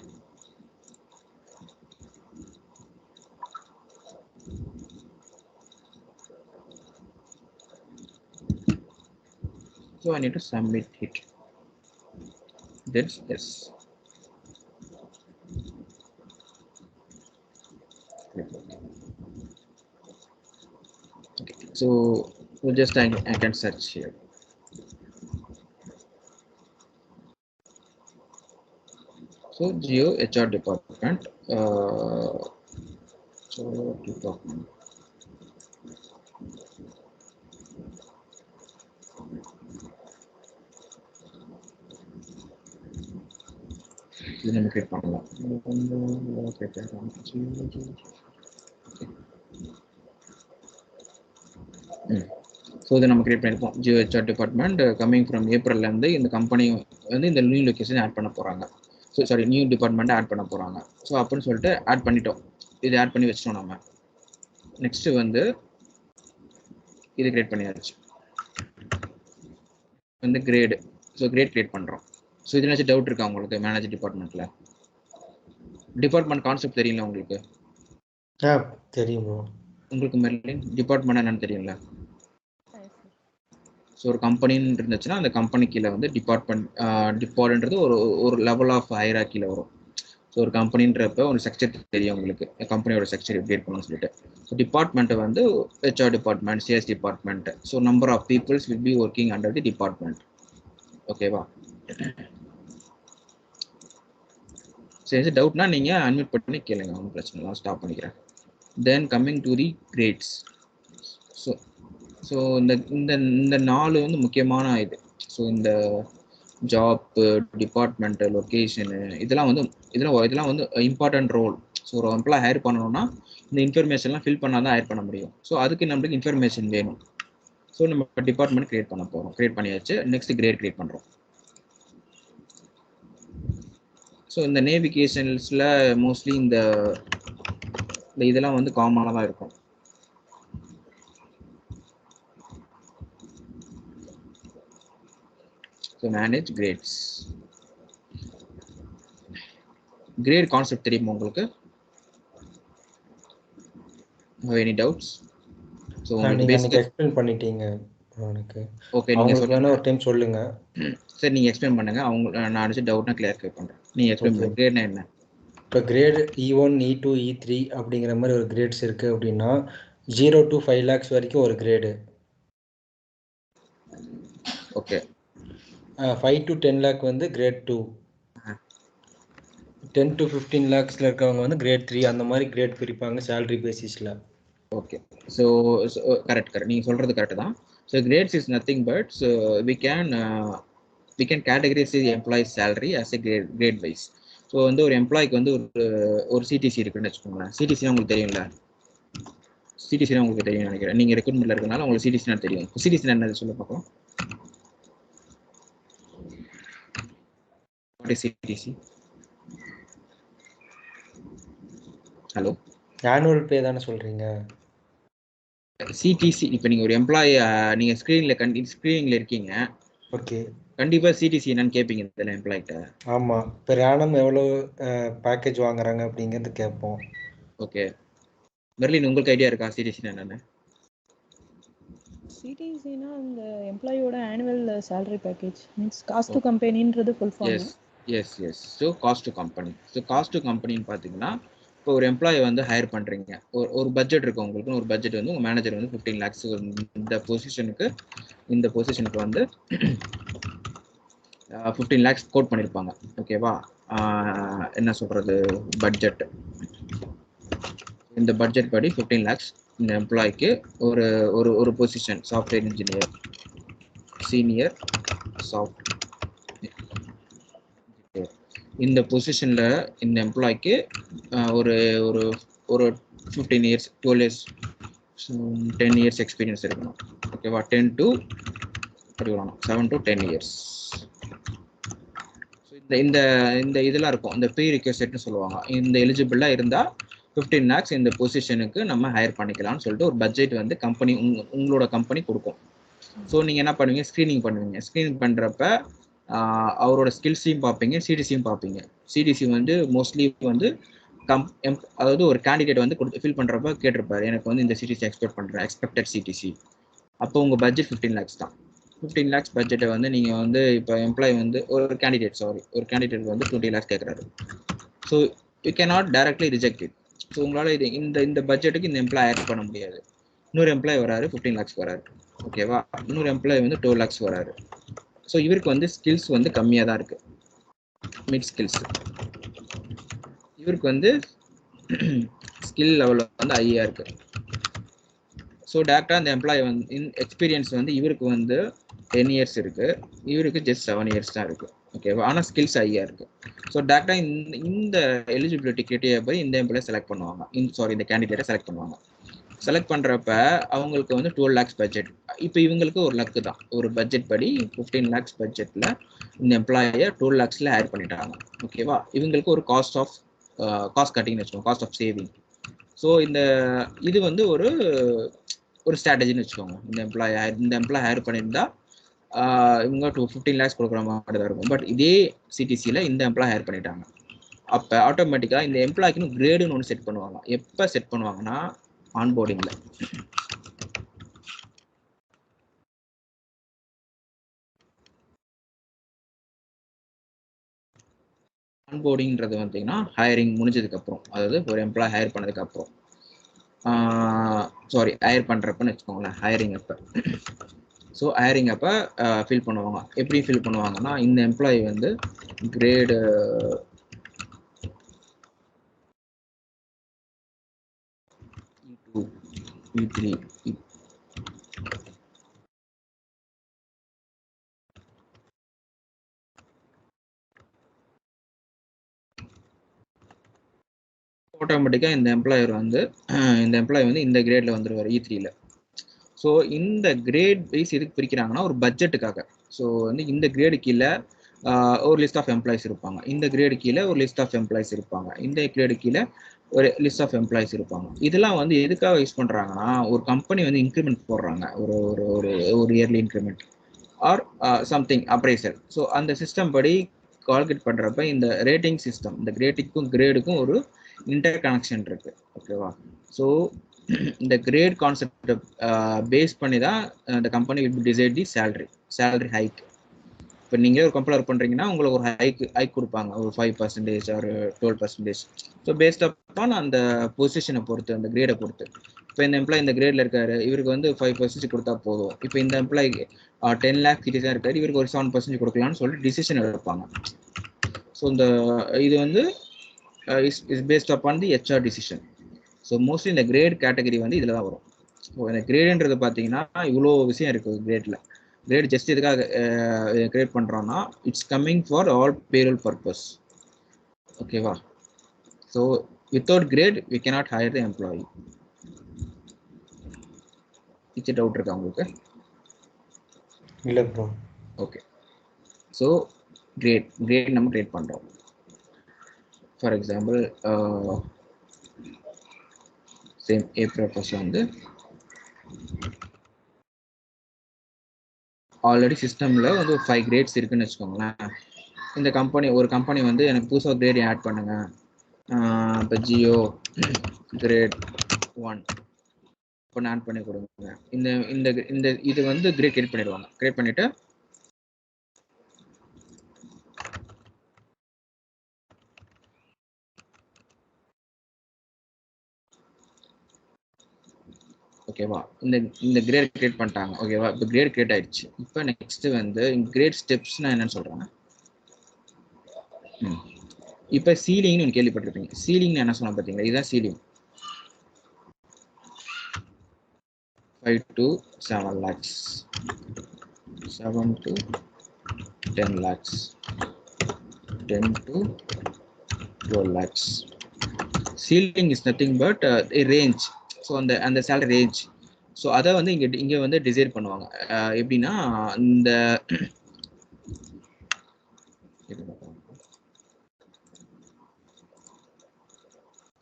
So I need to submit it. Then yes. Okay. So just I can search here. So Geo HR department. So department. இது நம்ம கிரியேட் பண்ணலாம். ஸோ இதை நம்ம கிரியேட் பண்ணியிருப்போம். ஜியோஹெச்ஆர் டிபார்ட்மெண்ட் கம்மிங் ஃப்ரம் ஏப்ரல்லேருந்து இந்த கம்பெனி வந்து இந்த நியூ லொக்கேஷன் ஆட் பண்ண போகிறாங்க. ஸோ சாரி நியூ டிபார்ட்மெண்ட்டை ஆட் பண்ண போகிறாங்க. ஸோ அப்படின்னு சொல்லிட்டு ஆட் பண்ணிட்டோம். இது ஆட் பண்ணி வச்சிட்டோம் நம்ம. நெக்ஸ்ட்டு வந்து இது கிரியேட் பண்ணியாச்சு. வந்து கிரேடு. ஸோ கிரேட் கிரியேட் பண்ணுறோம். ஸோ இதில் ஏதாச்சும் டவுட் இருக்கா உங்களுக்கு மேனேஜர் டிபார்ட்மெண்ட்டில்? டிபார்ட்மெண்ட் கான்செப்ட் தெரியல உங்களுக்கு? தெரியும் ப்ரோ. உங்களுக்கு மெர்லின் டிபார்ட்மெண்ட் என்னன்னு தெரியுங்களா? ஸோ ஒரு கம்பெனின்னு இருந்துச்சுன்னா அந்த கம்பெனி கீழே வந்து டிபார்ட்ன்றது ஒரு லெவல் ஆஃப் ஹைராக்கியில் வரும். ஸோ ஒரு கம்பெனின்றப்ப ஒரு ஸ்ட்ரக்சர் தெரியும் உங்களுக்கு, கம்பெனியோட ஸ்ட்ரக்சர் எப்படி இருக்கணும்னு சொல்லிட்டு. ஸோ டிபார்ட்மெண்ட்டை வந்து HR department, sales department. So number of peoples will be working under the department. ஓகேவா? சரி, டவுட்னா நீங்கள் அன்மியூட் பண்ணி கேளுங்க, ஒன்றும் பிரச்சனை இல்லை, ஸ்டாப் பண்ணிக்கிறேன். Then coming to the grades. So இந்த 4 வந்து முக்கியமான இது. ஸோ இந்த ஜாப்பு, டிபார்ட்மெண்ட்டு, லொக்கேஷனு இதெல்லாம் வந்து இம்பார்ட்டன்ட் ரோல். ஸோ ஒரு எம்ப்ளாய் ஹையர் பண்ணணும்னா இந்த இன்ஃபர்மேஷன்லாம் ஃபில் பண்ணால் தான் ஹையர் பண்ண முடியும். ஸோ அதுக்கு நம்மளுக்கு இன்ஃபர்மேஷன் வேணும். ஸோ நம்ம டிபார்ட்மெண்ட் கிரியேட் பண்ண போகிறோம். கிரியேட் பண்ணியாச்சு. நெக்ஸ்ட் கிரேட் கிரியேட் பண்ணுறோம். ஸோ இந்த நேவிகேஷன்ஸில் மோஸ்ட்லி இந்த இதெல்லாம் வந்து காமனாக தான் இருக்கும். So manage grades. Grade concept தெரியுமா உங்களுக்கு? Any doubts? ஸோ நீங்க பேசிக் எக்ஸ்பிளைன் பண்ணிட்டீங்க எனக்கு. ஓகே, நீங்க சொல்லுங்க, ஒரு டைம் சொல்லுங்க. சரி, நீங்க எக்ஸ்பிளைன் பண்ணுங்க. நான் அடிச்சு டவுட்னா கிளியர் பண்றேன். நீங்க எக்ஸ்பிளைன் பண்ணுங்க. கிரேட்னா என்ன? இப்போ கிரேட் E1, E2, E3 அப்படிங்கிற மாதிரி ஒரு கிரேட்ஸ் இருக்கு அப்படின்னா 0 to 5 lakhs வரைக்கும் ஒரு கிரேடு. ஓகே. 5 to 10 lakh வந்து கிரேட் 2. 10 to 15 lakhsல இருக்கவங்க வந்து கிரேட் 3. அந்த மாதிரி கிரேட் பிரிப்பாங்க சேலரி பேசிஸ்ல. ஓகே. So correct. நீங்க சொல்றது கரெக்ட் தான். So grades is nothing but we can categorize the employee's salary as a grade wise. So வந்து ஒரு எம்ப்ளாய்க்கு வந்து ஒரு சிடிசி இருக்குன்னு வச்சுக்கோங்களேன். சிடிசி உங்களுக்கு தெரியும்ல? சிடிசி உங்களுக்கு தெரியும் நினைக்கிறேன். நீங்க ரெக்ரூட்மெண்ட்ல இருக்கனால உங்களுக்கு சிடிசி தெரியும். சிடிசி என்னது சொல்ல பார்க்கலாம். What is CTC? Hello, annual pay தானே சொல்றீங்க? சிடிசி இப்போ நீங்க ஒரு எம்ப்ளாயி நீங்க ஸ்கிரீனிங்ல இருக்கீங்க. ஓகே. கண்டிப்பா சிடிசி என்னன்னு கேட்பீங்க இதுல எம்ப்ளாய்கிட்ட. ஆமா, பெர் ஆனம் எவ்வளவு பேக்கேஜ் வாங்குறாங்க அப்படிங்கிறது கேட்போம். ஓகே. மெர்லின், உங்களுக்கு ஐடியா இருக்கா சிடிசி என்னன்னு? சிடிசினா இந்த எம்ப்ளாயோட annual salary package means cost to கம்பெனின்றது full form. Yes. So cost to company. So cost to கம்பெனின்னு பார்த்தீங்கன்னா, இப்போ ஒரு எம்ப்ளாயி வந்து ஹையர் பண்ணுறீங்க. ஒரு பட்ஜெட் இருக்கு உங்களுக்கு. ஒரு பட்ஜெட் வந்து உங்கள் மேனேஜர் வந்து 15 lakhs இந்த பொசிஷனுக்கு வந்து 15 lakhs கோட் பண்ணியிருப்பாங்க. ஓகேவா? என்ன சொல்கிறது, பட்ஜெட். இந்த பட்ஜெட் படி 15 lakhs இந்த எம்ப்ளாய்க்கு ஒரு position software engineer, senior software. இந்த பொசிஷனில் இந்த எம்ப்ளாய்க்கு ஒரு ஒரு 15 years 12 years 10 years எக்ஸ்பீரியன்ஸ் இருக்கணும். ஓகேவா? 7 to 10 years. ஸோ இந்த இதெல்லாம் இருக்கும். இந்த ப்ரீ ரிக்வெஸ்ட்னு சொல்லுவாங்க. இந்த எலிஜிபிளாக இருந்தால் 15 lakhs இந்த பொசிஷனுக்கு நம்ம ஹையர் பண்ணிக்கலாம்னு சொல்லிட்டு ஒரு பட்ஜெட் வந்து கம்பெனி உங்களோட கம்பெனி கொடுக்கும். ஸோ நீங்கள் என்ன பண்ணுவீங்க? ஸ்க்ரீனிங் பண்ணுவீங்க. ஸ்க்ரீனிங் பண்ணுறப்ப அவரோட ஸ்கில்ஸையும் பார்ப்பீங்க, சிடிசியும் பார்ப்பீங்க. சிடிசி வந்து மோஸ்ட்லி வந்து அதாவது ஒரு கேண்டிடேட் வந்து ஃபில் பண்ணுறப்ப கேட்டிருப்பாரு, எனக்கு வந்து இந்த சிடிசி எக்ஸ்பெக்டட் சிடிசி. அப்போ உங்கள் பட்ஜெட் 15 lakhs தான். 15 lakhs பட்ஜெட்டை வந்து நீங்கள் வந்து இப்போ எம்ப்ளாயி வந்து ஒரு கேண்டிடேட் வந்து 20 lakhs கேட்குறாரு. So you can not directly reject it. So உங்களால் இந்த பட்ஜெட்டுக்கு இந்த எம்ப்ளாய் ஆட் பண்ண முடியாது. இன்னொரு எம்ப்ளாய் வராரு, 15 lakhs வராரு. ஓகேவா? இன்னொரு எம்ப்ளாய் வந்து 12 lakhs வராரு. ஸோ இவருக்கு வந்து ஸ்கில்ஸ் வந்து கம்மியாக தான் இருக்கு, மிட் ஸ்கில்ஸ். இவருக்கு வந்து ஸ்கில் லெவலில் வந்து ஹையாக இருக்கு. ஸோ டேரெக்டாக அந்த எம்ப்ளாயி வந்து எக்ஸ்பீரியன்ஸ் வந்து இவருக்கு வந்து 10 years இருக்கு, இவருக்கு ஜஸ்ட் 7 years தான் இருக்கு. ஓகேவா. ஆனால் ஸ்கில்ஸ் ஹையாக இருக்குது. ஸோ டேரெக்டாக இந்த எலிஜிபிலிட்டி கிரைட்டீரியா படி இந்த எம்ப்ளாய் செலக்ட் பண்ணுவாங்க, இந்த கேண்டிடேட்டை செலக்ட் பண்ணுவாங்க. செலக்ட் பண்ணுறப்ப அவங்களுக்கு வந்து 12 lakhs பட்ஜெட். இப்போ இவங்களுக்கு ஒரு லக்கு தான், ஒரு பட்ஜெட் படி 15 lakhs பட்ஜெட்டில் இந்த எம்ப்ளாயை 12 lakhsல ஹையர் பண்ணிட்டாங்க. ஓகேவா. இவங்களுக்கு ஒரு காஸ்ட் கட்டிங்னு வச்சுக்கோங்க, காஸ்ட் ஆஃப் சேவிங். ஸோ இது வந்து ஒரு ஸ்ட்ராட்டஜின்னு வச்சுக்கோங்க. இந்த எம்ப்ளாய் ஹையர் பண்ணியிருந்தா இவங்க 15 lakhs கொடுக்குற மாதிரி தான் இருக்கும். பட் இதே சிடிசியில் இந்த எம்ப்ளாய் ஹையர் பண்ணிட்டாங்க. அப்போ ஆட்டோமேட்டிக்காக இந்த எம்ப்ளாய்க்குன்னு கிரேடுன்னு ஒன்று செட் பண்ணுவாங்க. எப்போ செட் பண்ணுவாங்கன்னா ஆன்போர்டிங்கில். ஆன்போர்டிங்கிறது பார்த்தீங்கன்னா ஹையரிங் முடிஞ்சதுக்கப்புறம், அதாவது ஒரு எம்ப்ளாய் ஹையர் பண்ணதுக்கப்புறம், ஹையர் பண்ணுறப்பன்னு வச்சுக்கோங்களேன், ஹையரிங் அப்போ. ஸோ ஹையரிங் அப்போ ஃபில் பண்ணுவாங்க. எப்படி ஃபில் பண்ணுவாங்கன்னா, இந்த எம்ப்ளாயி வந்து கிரேடு E2, E3, ஆட்டோமேட்டிக்காக இந்த எம்ப்ளாயி வந்து இந்த கிரேடில் வந்துடுவார், E3ல. ஸோ இந்த கிரேட் வைஸ் எதுக்கு பிரிக்கிறாங்கன்னா ஒரு பட்ஜெட்டுக்காக. ஸோ வந்து இந்த கிரேடு கீழே ஒரு லிஸ்ட் ஆஃப் எம்ப்ளாயிஸ் இருப்பாங்க, இந்த கிரேடு கீழே ஒரு லிஸ்ட் ஆஃப் எம்ப்ளாயிஸ் இருப்பாங்க, இந்த கிரேடு கீழே ஒரு லிஸ்ட் ஆஃப் எம்ப்ளாயிஸ் இருப்பாங்க. இதெல்லாம் வந்து எதுக்காக யூஸ் பண்ணுறாங்கன்னா, ஒரு கம்பெனி வந்து இன்க்ரிமெண்ட் போடுறாங்க, ஒரு yearly increment or something appraisal. So அந்த சிஸ்டம் படி கால்குலேட் பண்ணுறப்ப இந்த ரேட்டிங் சிஸ்டம், இந்த கிரேடுக்கும் ஒரு இன்டர் கனெக்ஷன் இருக்கு. ஓகேவா. ஸோ இந்த கிரேட் கான்செப்ட் பேஸ் பண்ணி தான் இந்த company will decide the salary hike. இப்போ நீங்கள் ஒரு கம்பெனி ஒர்க் பண்ணுறீங்கன்னா உங்களுக்கு ஒரு ஹைக் கொடுப்பாங்க, ஒரு 5% ஒரு 12%. ஸோ பேஸ்ட் அப்பான் அந்த பொசிஷனை பொறுத்து, அந்த கிரேடை பொறுத்து. இப்போ இந்த எம்ப்ளாய் இந்த கிரேடில் இருக்காரு, இவருக்கு வந்து 5% கொடுத்தா போதும். இப்போ இந்த எம்ப்ளாய் 10 lakh சிட்டிஸாக இருக்காரு, இவருக்கு ஒரு 7% கொடுக்கலாம்னு சொல்லிட்டு டிசிஷன் எடுப்பாங்க. ஸோ இது வந்து is based upon the HR decision. So mostly இந்த கிரேட் கேட்டகரி வந்து இதில் தான் வரும். ஸோ இந்த கிரேடுன்றது பார்த்தீங்கன்னா இவ்வளோ விஷயம் இருக்குது கிரேடில். கிரேட் ஜஸ்ட் எதுக்காக கிரியேட் பண்ணுறோன்னா, it's coming for all payroll purpose. ஓகேவா. So without grade we cannot hire the employee. இது டவுட் இருக்கா உங்களுக்கு? இல்லை ப்ரோ. ஓகே. ஸோ கிரேட் நம்ம கிரியேட் பண்ணுறோம். For example same April first வந்து ஆல்ரெடி சிஸ்டமில் வந்து ஒரு 5 கிரேட்ஸ் இருக்குன்னு வச்சுக்கோங்களேன். இந்த ஒரு கம்பெனி வந்து எனக்கு புதுசாக கிரேட் ஆட் பண்ணுங்க, இப்போ ஜியோ கிரேட் 1 இப்போ ஆட் பண்ணி கொடுங்க. இது வந்து கிரேட் கிரியேட் பண்ணிடுவாங்க. கிரியேட் பண்ணிவிட்டு ஓகேவா, இந்த கிரேட் கிரியேட் பண்ணிட்டாங்க. ஓகேவா. இப்போ கிரேட் கிரியேட் ஆயிடுச்சு. இப்போ நெக்ஸ்ட் வந்து கிரேட் ஸ்டெப்ஸ்னா என்னன்னு சொல்றாங்க. இப்போ சீலிங்னு ஒன்று கேள்விப்பட்டிருப்பீங்க. சீலிங் என்ன சொன்னா பார்த்தீங்களா, இதுதான் ceiling. 5 to 7 lakhs, 7 to 10 lakhs, 10 to 12 lakhs. Ceiling is nothing but a range. So அந்த சேலரி ரேஞ்ச். ஸோ அதை வந்து இங்கே வந்து டிசைட் பண்ணுவாங்க. எப்படின்னா இந்த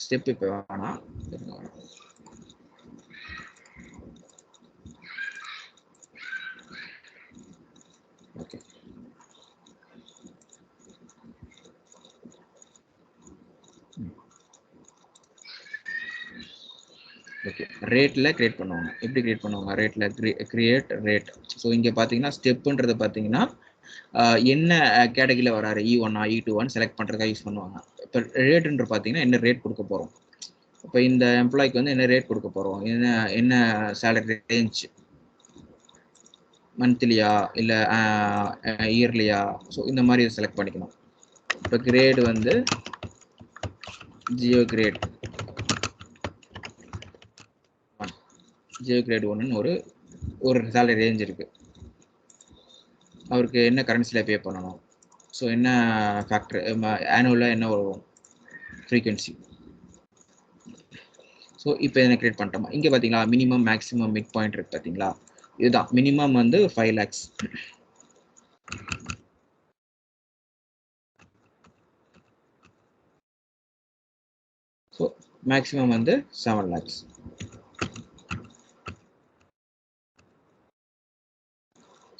ஸ்டெப் இப்போ வேணாம். ஓகே. ஓகே. ரேட்டில் கிரியேட் பண்ணுவாங்க. எப்படி கிரியேட் பண்ணுவாங்க? ரேட்டில் கிரியேட் ரேட். ஸோ இங்கே பார்த்தீங்கன்னா ஸ்டெப்புன்றது பார்த்தீங்கன்னா என்ன கேட்டகரியில் வராரு, E1 E2 செலக்ட் பண்ணுறதுக்காக யூஸ் பண்ணுவாங்க. இப்போ ரேட்டுன்ற பார்த்தீங்கன்னா என்ன ரேட் கொடுக்க போகிறோம். இப்போ இந்த எம்ப்ளாய்க்கு வந்து என்ன ரேட் கொடுக்க போகிறோம், என்ன சேலரி ரேஞ்ச், மந்த்லியா இல்லை இயர்லியா. ஸோ இந்த மாதிரி செலக்ட் பண்ணிக்கணும். இப்போ கிரேடு வந்து ஜியோ கிரேட் 1 ஒரு சேலரி ரேஞ்ச் இருக்கு. அவருக்கு என்ன கரன்சியில் பே பண்ணணும், ஸோ என்ன ஃபேக்டர் ஆனுவலாக என்ன வரும் ஃப்ரீக்வன்சி. ஸோ இப்போ என்ன கிரியேட் பண்ணிட்டோமா, இங்கே பார்த்தீங்களா மினிமம் மேக்ஸிமம் மிட் பாயிண்ட் இருக்கு பார்த்தீங்களா, இதுதான் மினிமம் வந்து 5 lakhs, ஸோ மேக்ஸிமம் வந்து 7 lakhs.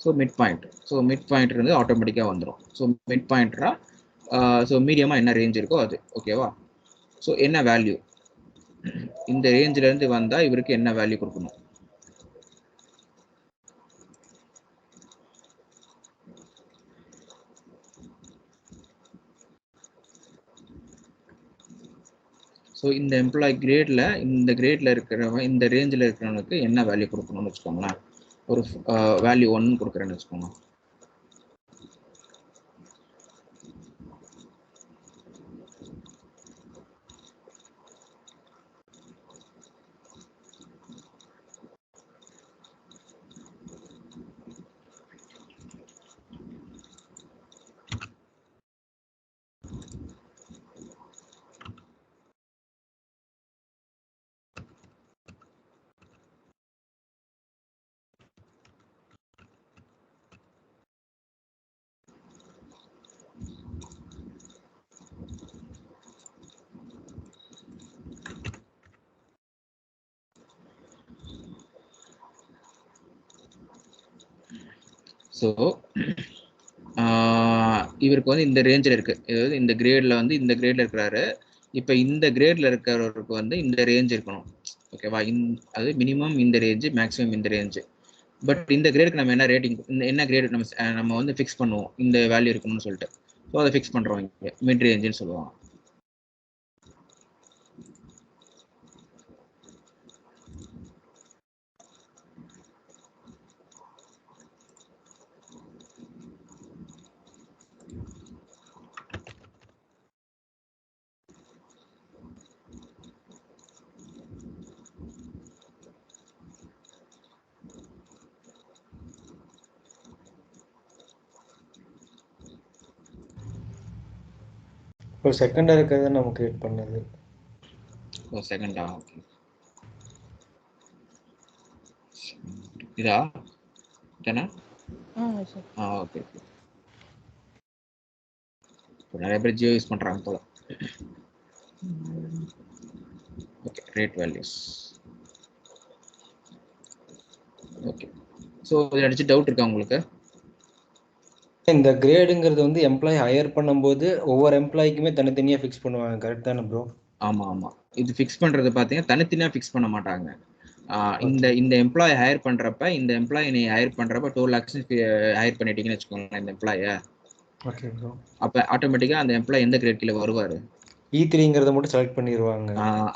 ஸோ மிட் பாயிண்ட் வந்து ஆட்டோமேட்டிக்காக வந்துடும். ஸோ மிட் பாயிண்ட்ரா ஸோ மீடியமாக என்ன ரேஞ்ச் இருக்கோ அது ஓகேவா. ஸோ என்ன வேல்யூ இந்த ரேஞ்சிலேருந்து வந்தால் இவருக்கு என்ன வேல்யூ கொடுக்கணும். ஸோ இந்த எம்ப்ளாய் கிரேடில் இருக்கிறவன் இந்த ரேஞ்சில் இருக்கிறவனுக்கு என்ன வேல்யூ கொடுக்கணும்னு வச்சுக்கோங்களேன். ஒரு வேல்யூ 1 கொடுக்குறேன்னு வச்சுக்கோங்க. ஸோ இவருக்கு வந்து இந்த ரேஞ்சில் இருக்கு, அதாவது இந்த கிரேடில் வந்து இந்த கிரேடில் இருக்கிறாரு. இப்போ இந்த கிரேடில் இருக்கிறவருக்கு வந்து இந்த ரேஞ்ச் இருக்கணும் ஓகேவா. அது மினிமம் இந்த ரேஞ்சு, மேக்ஸிமம் இந்த ரேஞ்சு. பட் இந்த கிரேடுக்கு நம்ம என்ன ரேட்டிங், என்ன கிரேடு நம்ம வந்து ஃபிக்ஸ் பண்ணுவோம், இந்த வேல்யூ இருக்கணும்னு சொல்லிட்டு. ஸோ அதை ஃபிக்ஸ் பண்ணுறோம், இங்கே மிட் ரேஞ்சுன்னு சொல்லுவாங்க. இப்போ செகண்டா இருக்கிறத நம்ம கிரியேட் பண்ணது. ஓ செகண்டா, ஓகே. இதா தானே? ஓகே. இப்போ நிறைய பேர் ஜியோ யூஸ் பண்ணுறாங்க போல. Okay, rate values. Okay, so இதை அடிச்சு டவுட் இருக்கா உங்களுக்கு? இந்த கிரேடுங்கிறது வந்து எம்ப்ளாயி ஹையர் பண்ணும்போது ஒவ்வொரு எம்ப்ளாய்க்குமே தனித்தனியாக ஃபிக்ஸ் பண்ணுவாங்க, கரெக்ட் தானே ப்ரோ? ஆமாம். இது ஃபிக்ஸ் பண்ணுறது பார்த்தீங்கன்னா தனித்தனியாக ஃபிக்ஸ் பண்ண மாட்டாங்க. இந்த எம்ப்ளாயி ஹையர் பண்ணுறப்ப, இந்த எம்ப்ளாயி நீ ஹையர் பண்ணுறப்ப 2 lakhs ஹையர் பண்ணிட்டீங்கன்னு வச்சுக்கோங்களேன் இந்த எம்ப்ளாயை. Okay bro. அப்போ ஆட்டோமேட்டிக்காக அந்த எம்ப்ளாயி எந்த கிரேட் கீழே வருவார், E3ங்கிறத மட்டும் செலக்ட் பண்ணிடுவாங்க.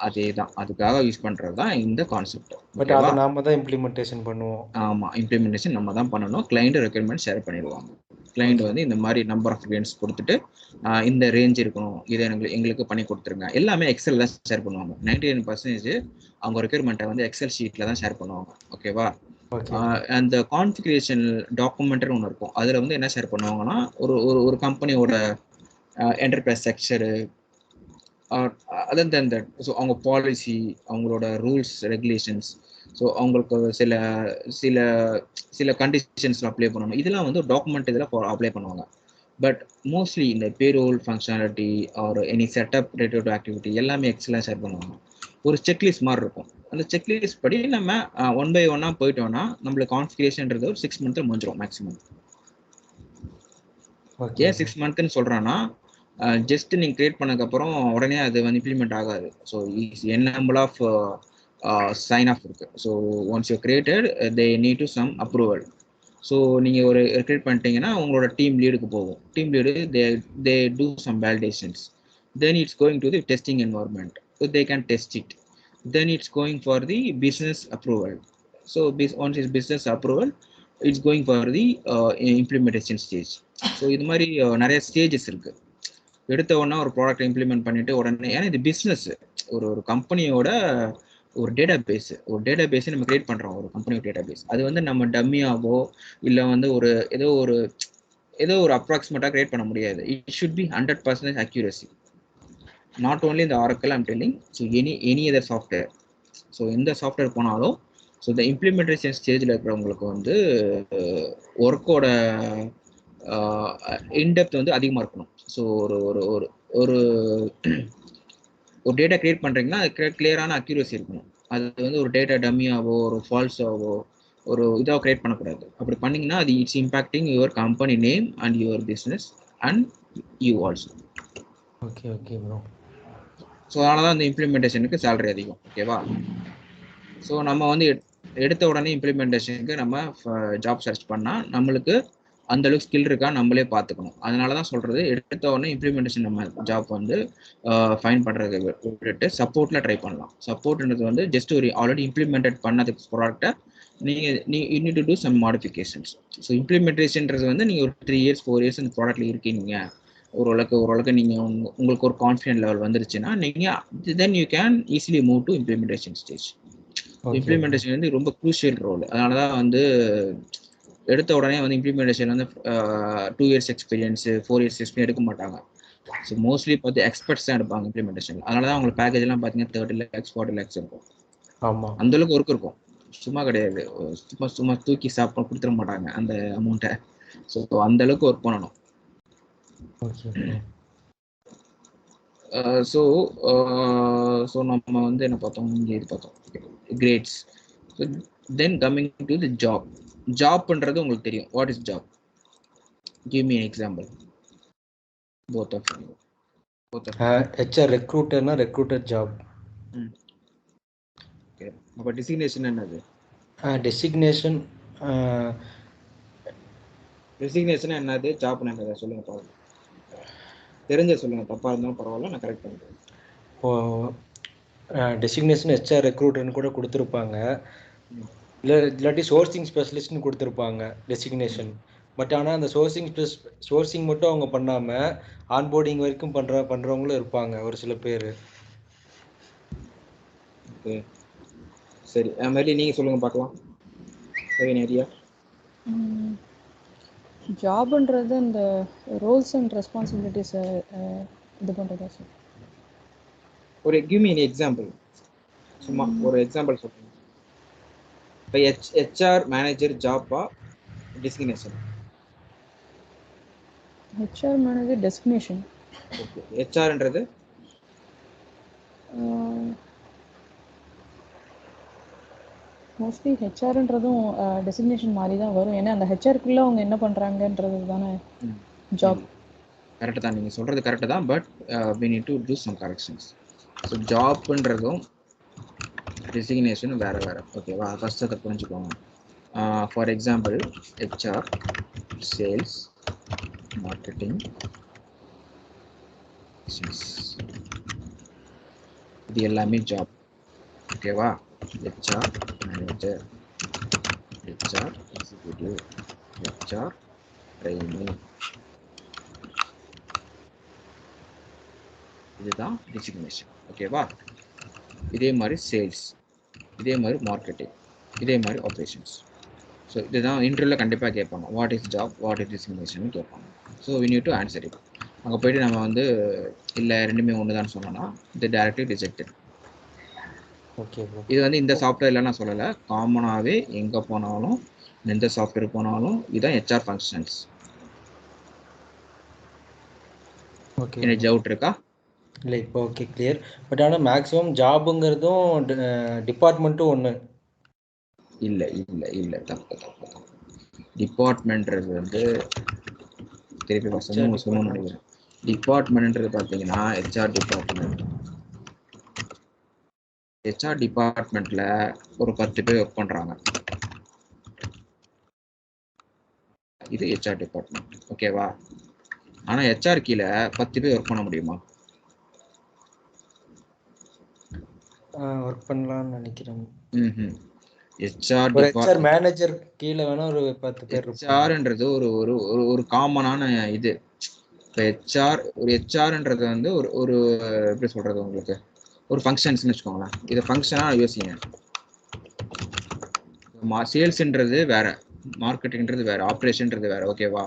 அதே தான், அதுக்காக யூஸ் பண்ணுறது தான் இந்த கான்செப்ட். பட் அதை நாம தான் இம்ப்ளிமெண்டேஷன் பண்ணுவோம். ஆமாம், இம்ப்ளிமெண்டேஷன் நம்ம தான் பண்ணணும். கிளைண்ட் ரெக்யர்மெண்ட் ஷேர் பண்ணிடுவாங்க. கிளைண்ட் வந்து இந்த மாதிரி நம்பர் ஆஃப் கிளைண்ட்ஸ் கொடுத்துட்டு இந்த ரேஞ்ச் இருக்கணும், இதை எங்களுக்கு பண்ணி கொடுத்துருங்க. எல்லாமே எக்ஸல் தான் ஷேர் பண்ணுவாங்க. 99% அவங்க ரெக்யர்மெண்ட்டை வந்து எக்ஸல் ஷீட்டில் தான் ஷேர் பண்ணுவாங்க ஓகேவா. அந்த கான்ஃபிகரேஷன் டாக்குமெண்ட்னு ஒன்று இருக்கும், அதில் வந்து என்ன ஷேர் பண்ணுவாங்கன்னா ஒரு கம்பெனியோட enterprise structure, other that so அவங்க பாலிசி, அவங்களோட ரூல்ஸ் ரெகுலேஷன்ஸ், ஸோ அவங்களுக்கு சில சில சில கண்டிஷன்ஸ்லாம் அப்ளை பண்ணணும், இதெல்லாம் வந்து டாக்குமெண்ட் இதில் அப்ளை பண்ணுவாங்க. பட் மோஸ்ட்லி இந்த payroll functionality or any setup related activity எல்லாமே எக்ஸலாக ஷேர் பண்ணுவாங்க. ஒரு செக்லிஸ்ட் மாதிரி இருக்கும், அந்த செக்லிஸ்ட் படி நம்ம 1 by 1 போயிட்டோம்னா நம்மளுக்கு கான்ஃபிகரேஷன்ன்றது ஒரு 6 months முடிஞ்சிடும் மேக்ஸிமம். ஏன் 6 monthsன்னு சொல்கிறேன்னா, ஜஸ்ட் நீங்கள் கிரியேட் பண்ணதுக்கப்புறம் உடனே அது வந்து இம்ப்ளிமெண்ட் ஆகாது. So n number of sign off இருக்குது. So once you created they need to some approval. So நீங்கள் ஒரு கிரியேட் பண்ணிட்டீங்கன்னா உங்களோட டீம் லீடுக்கு போகும். Team lead they do some validations, then it's going to the testing environment, so they can test it, then it's going for the business approval. So once is business approval it's going for the implementation stage. So இது மாதிரி நிறைய stages இருக்குது. எடுத்த உடனே ஒரு product implement பண்ணிட்டு உடனே, ஏன்னா இது பிஸ்னஸ், ஒரு கம்பெனியோட ஒரு டேட்டா பேஸ் நம்ம கிரியேட் பண்ணுறோம், ஒரு கம்பெனியோட டேட்டா பேஸ். அது வந்து நம்ம டம்மியாவோ இல்லை வந்து ஏதோ ஒரு ஏதோ ஒரு அப்ராக்சிமேட்டா கிரியேட் பண்ண முடியாது. It should be 100% accuracy. Not only இந்த Oracle I'm telling, so any other software. So எந்த சாஃப்ட்வேர் போனாலும் ஸோ இந்த இம்ப்ளிமெண்டேஷன் ஸ்டேஜில் இருக்கிறவங்களுக்கு வந்து ஒர்க்கோட இன்டெப்த் வந்து அதிகமாக இருக்கணும். ஸோ ஒரு ஒரு ஒரு ஒரு ஒரு டேட்டா கிரியேட் பண்ணுறீங்கன்னா அது கிளியரான அக்யூரசி இருக்கணும். அது வந்து ஒரு டேட்டா டம்மியாவோ ஒரு ஃபால்ஸாவோ ஒரு இதாக கிரியேட் பண்ணக்கூடாது. அப்படி பண்ணிங்கன்னா அது it's impacting your company name and your business and you also. Okay okay bro. So அதனால தான் இந்த இம்ப்ளிமெண்டேஷனுக்கு சேலரி அதிகம். ஓகேவா? ஸோ நம்ம வந்து எடுத்த உடனே இம்ப்ளிமெண்டேஷனுக்கு நம்ம ஜாப் சர்ச் பண்ணால் நம்மளுக்கு அந்த அளவுக்கு ஸ்கில் இருக்கா நம்மளே பார்த்துக்கணும். அதனால தான் சொல்கிறது, எடுத்த உடனே இம்ப்ளிமெண்டேஷன் நம்ம ஜாப் வந்து ஃபைன் பண்ணுறது விட்டுட்டு சப்போர்ட்டில் ட்ரை பண்ணலாம். சப்போர்ட்ன்றது வந்து ஜஸ்ட் ஒரு ஆல்ரெடி இம்ப்ளிமெண்டட் பண்ணதுக்கு ப்ராடக்டை நீங்கள் you need to do some modifications. So இம்ப்ளிமெண்டேஷன்றது வந்து நீங்கள் ஒரு 3 years 4 years இந்த ப்ராடக்ட்டில் இருக்கீங்க, ஓரளவுக்கு நீங்கள் உங்களுக்கு ஒரு கான்ஃபிடென்ட் லெவல் வந்துருச்சுன்னா நீங்கள் then you can easily move to implementation stage. Implementation வந்து ரொம்ப க்ரூஷியல் ரோல். அதனால தான் வந்து எடுத்த உடனே வந்து இம்ப்ளிமெண்டேஷன் வந்து 2 years எக்ஸ்பீரியன்ஸு 4 years எக்ஸ்பீரியன்ஸ் எடுக்க மாட்டாங்க. ஸோ மோஸ்ட்லி பார்த்து எக்ஸ்பர்ட்ஸ் தான் எடுப்பாங்க இம்ப்ளிமெண்டேஷன். அதனால தான் உங்களுக்கு பேக்கேஜ் எல்லாம் பார்த்தீங்கன்னா 30 lakhs 40 lakhs இருக்கும். ஆமாம், அந்தளவுக்கு ஒர்க் இருக்கும். சும்மா கிடையாது, சும்மா தூக்கி சாப்பிட கொடுத்துட மாட்டாங்க அந்த அமௌண்ட்டை. ஸோ அந்தளவுக்கு ஒர்க் பண்ணணும். ஓகே. ஸோ நம்ம வந்து என்ன பார்த்தோம், இங்கே இது பார்த்தோம், grades. So then coming to the job. ஜாப்ன்றது உங்களுக்கு தெரியும். What is job? Give me an example. both of you. HR ரெக்ரூட்டர்னா ரெக்ரூட்டர் ஜாப். ஓகே. அப்போ டெசிக்னேஷன் என்னது? டெசிக்னேஷன் டெசிக்னேஷன் என்னது, ஜாப்னா என்னது சொல்லுங்க பாருங்க. தெரிஞ்ச சொல்லுங்க, தப்பா இருந்தாலும் பரவாயில்ல, நான் கரெக்ட் பண்ணுறேன். டெசிக்னேஷன் HR ரெக்ரூட்டர்னு கூட கொடுத்துருப்பாங்க, இல்லாட்டி சோர்சிங் ஸ்பெஷலிஸ்ட்னு கொடுத்துருப்பாங்க டெசிக்னேஷன். பட் ஆனால் அந்த சோர்சிங் மட்டும் அவங்க பண்ணாமல் ஆன்போர்டிங் வரைக்கும் பண்ணுறவங்களும் இருப்பாங்க ஒரு சில பேர். ஓகே சரி, அது மாதிரி நீங்கள் சொல்லுங்கள் பார்க்கலாம். ஐடியா ஜாப்ன்றது இந்த ரோல்ஸ் அண்ட் ரெஸ்பான்சிபிலிட்டிஸை இது பண்ணுறதா சார்? ஒரு கிவ் மீ an example. சும்மா ஒரு எக்ஸாம்பிள் சொல்லுங்க. இப்போ HR மேனேஜர் ஜாப்பா designation? HR manager designation. Okay. HRன்றது மோஸ்ட்லி ஹெச்ஆர்ன்றதும் டெசிக்னேஷன் மாதிரி தான் வரும். ஏன்னா அந்த ஹெச்ஆருக்குள்ளே அவங்க என்ன பண்ணுறாங்கன்றது தானே ஜாப். கரெக்டு தான், நீங்கள் சொல்கிறது கரெக்டு தான். But we need to do some corrections. So ஜாப்ன்றதும் டெசிக்னேஷனும் வேறு வேறு. ஓகேவா? ஃபஸ்ட்டு அதை புரிஞ்சுக்கோங்க. For example HR, sales, marketing, business, இது எல்லாமே ஜாப். ஓகேவா? HR manager, HR executive, HR trainee, இதுதான் டெசிக்னேஷன். ஓகேவா? இதே மாதிரி சேல்ஸ், இதே மாதிரி மார்க்கெட்டிங், இதே மாதிரி ஆப்ரேஷன்ஸ். ஸோ இதுதான் இன்டர்வியூவில் கண்டிப்பாக கேட்பாங்க, what is job, what is designation கேட்பாங்க. So we need to answer it. அங்கே போய்ட்டு நம்ம வந்து இல்லை ரெண்டுமே ஒன்று தான் சொன்னோன்னா இது டைரக்ட்லி ரிஜெக்டட். ஓகே. இது வந்து இந்த சாஃப்ட்வேரில் நான் சொல்லலை, காமனாகவே எங்கே போனாலும் எந்த சாஃப்ட்வேர் போனாலும் இதுதான் HR ஃபங்க்ஷன்ஸ். ஓகே. என்ன டவுட் இருக்கா? இல்லை, இப்போ ஓகே கிளியர். பட் ஆனால் மேக்ஸிமம் ஜாபுங்கிறதும் டிபார்ட்மெண்ட்டும் ஒன்று. இல்லை இல்லை இல்லை, தப்பு தப்பு. டிபார்ட்மெண்ட்றது வந்து திருப்பி சொல்லணும்னு நினைக்கிறேன். டிபார்ட்மெண்ட்ன்றது பார்த்தீங்கன்னா HR டிபார்ட்மெண்ட்டில் ஒரு 10 பேர் ஒர்க் பண்ணுறாங்க, இது HR டிபார்ட்மெண்ட். ஓகேவா? ஆனால் HR கீழே 10 பேர் ஒர்க் பண்ண முடியுமா? ஒர்க் பண்ணலாம்னு நினைக்கிறேன். HR மேனேஜர் கீழே வேணா ஒரு 10 பேர். HRன்றது ஒரு ஒரு ஒரு காமனான இது. இப்போ ஹெச்ஆர்ன்றது வந்து ஒரு ஒரு எப்படி சொல்றது, உங்களுக்கு ஒரு ஃபங்க்ஷன்ஸ்னு வச்சுக்கோங்களேன். இதை ஃபங்க்ஷனாக யோசிங்க. சேல்ஸ்ன்றது வேற, மார்க்கெட்டிங்ன்றது வேற, ஆப்ரேஷன்ன்றது வேற. ஓகேவா?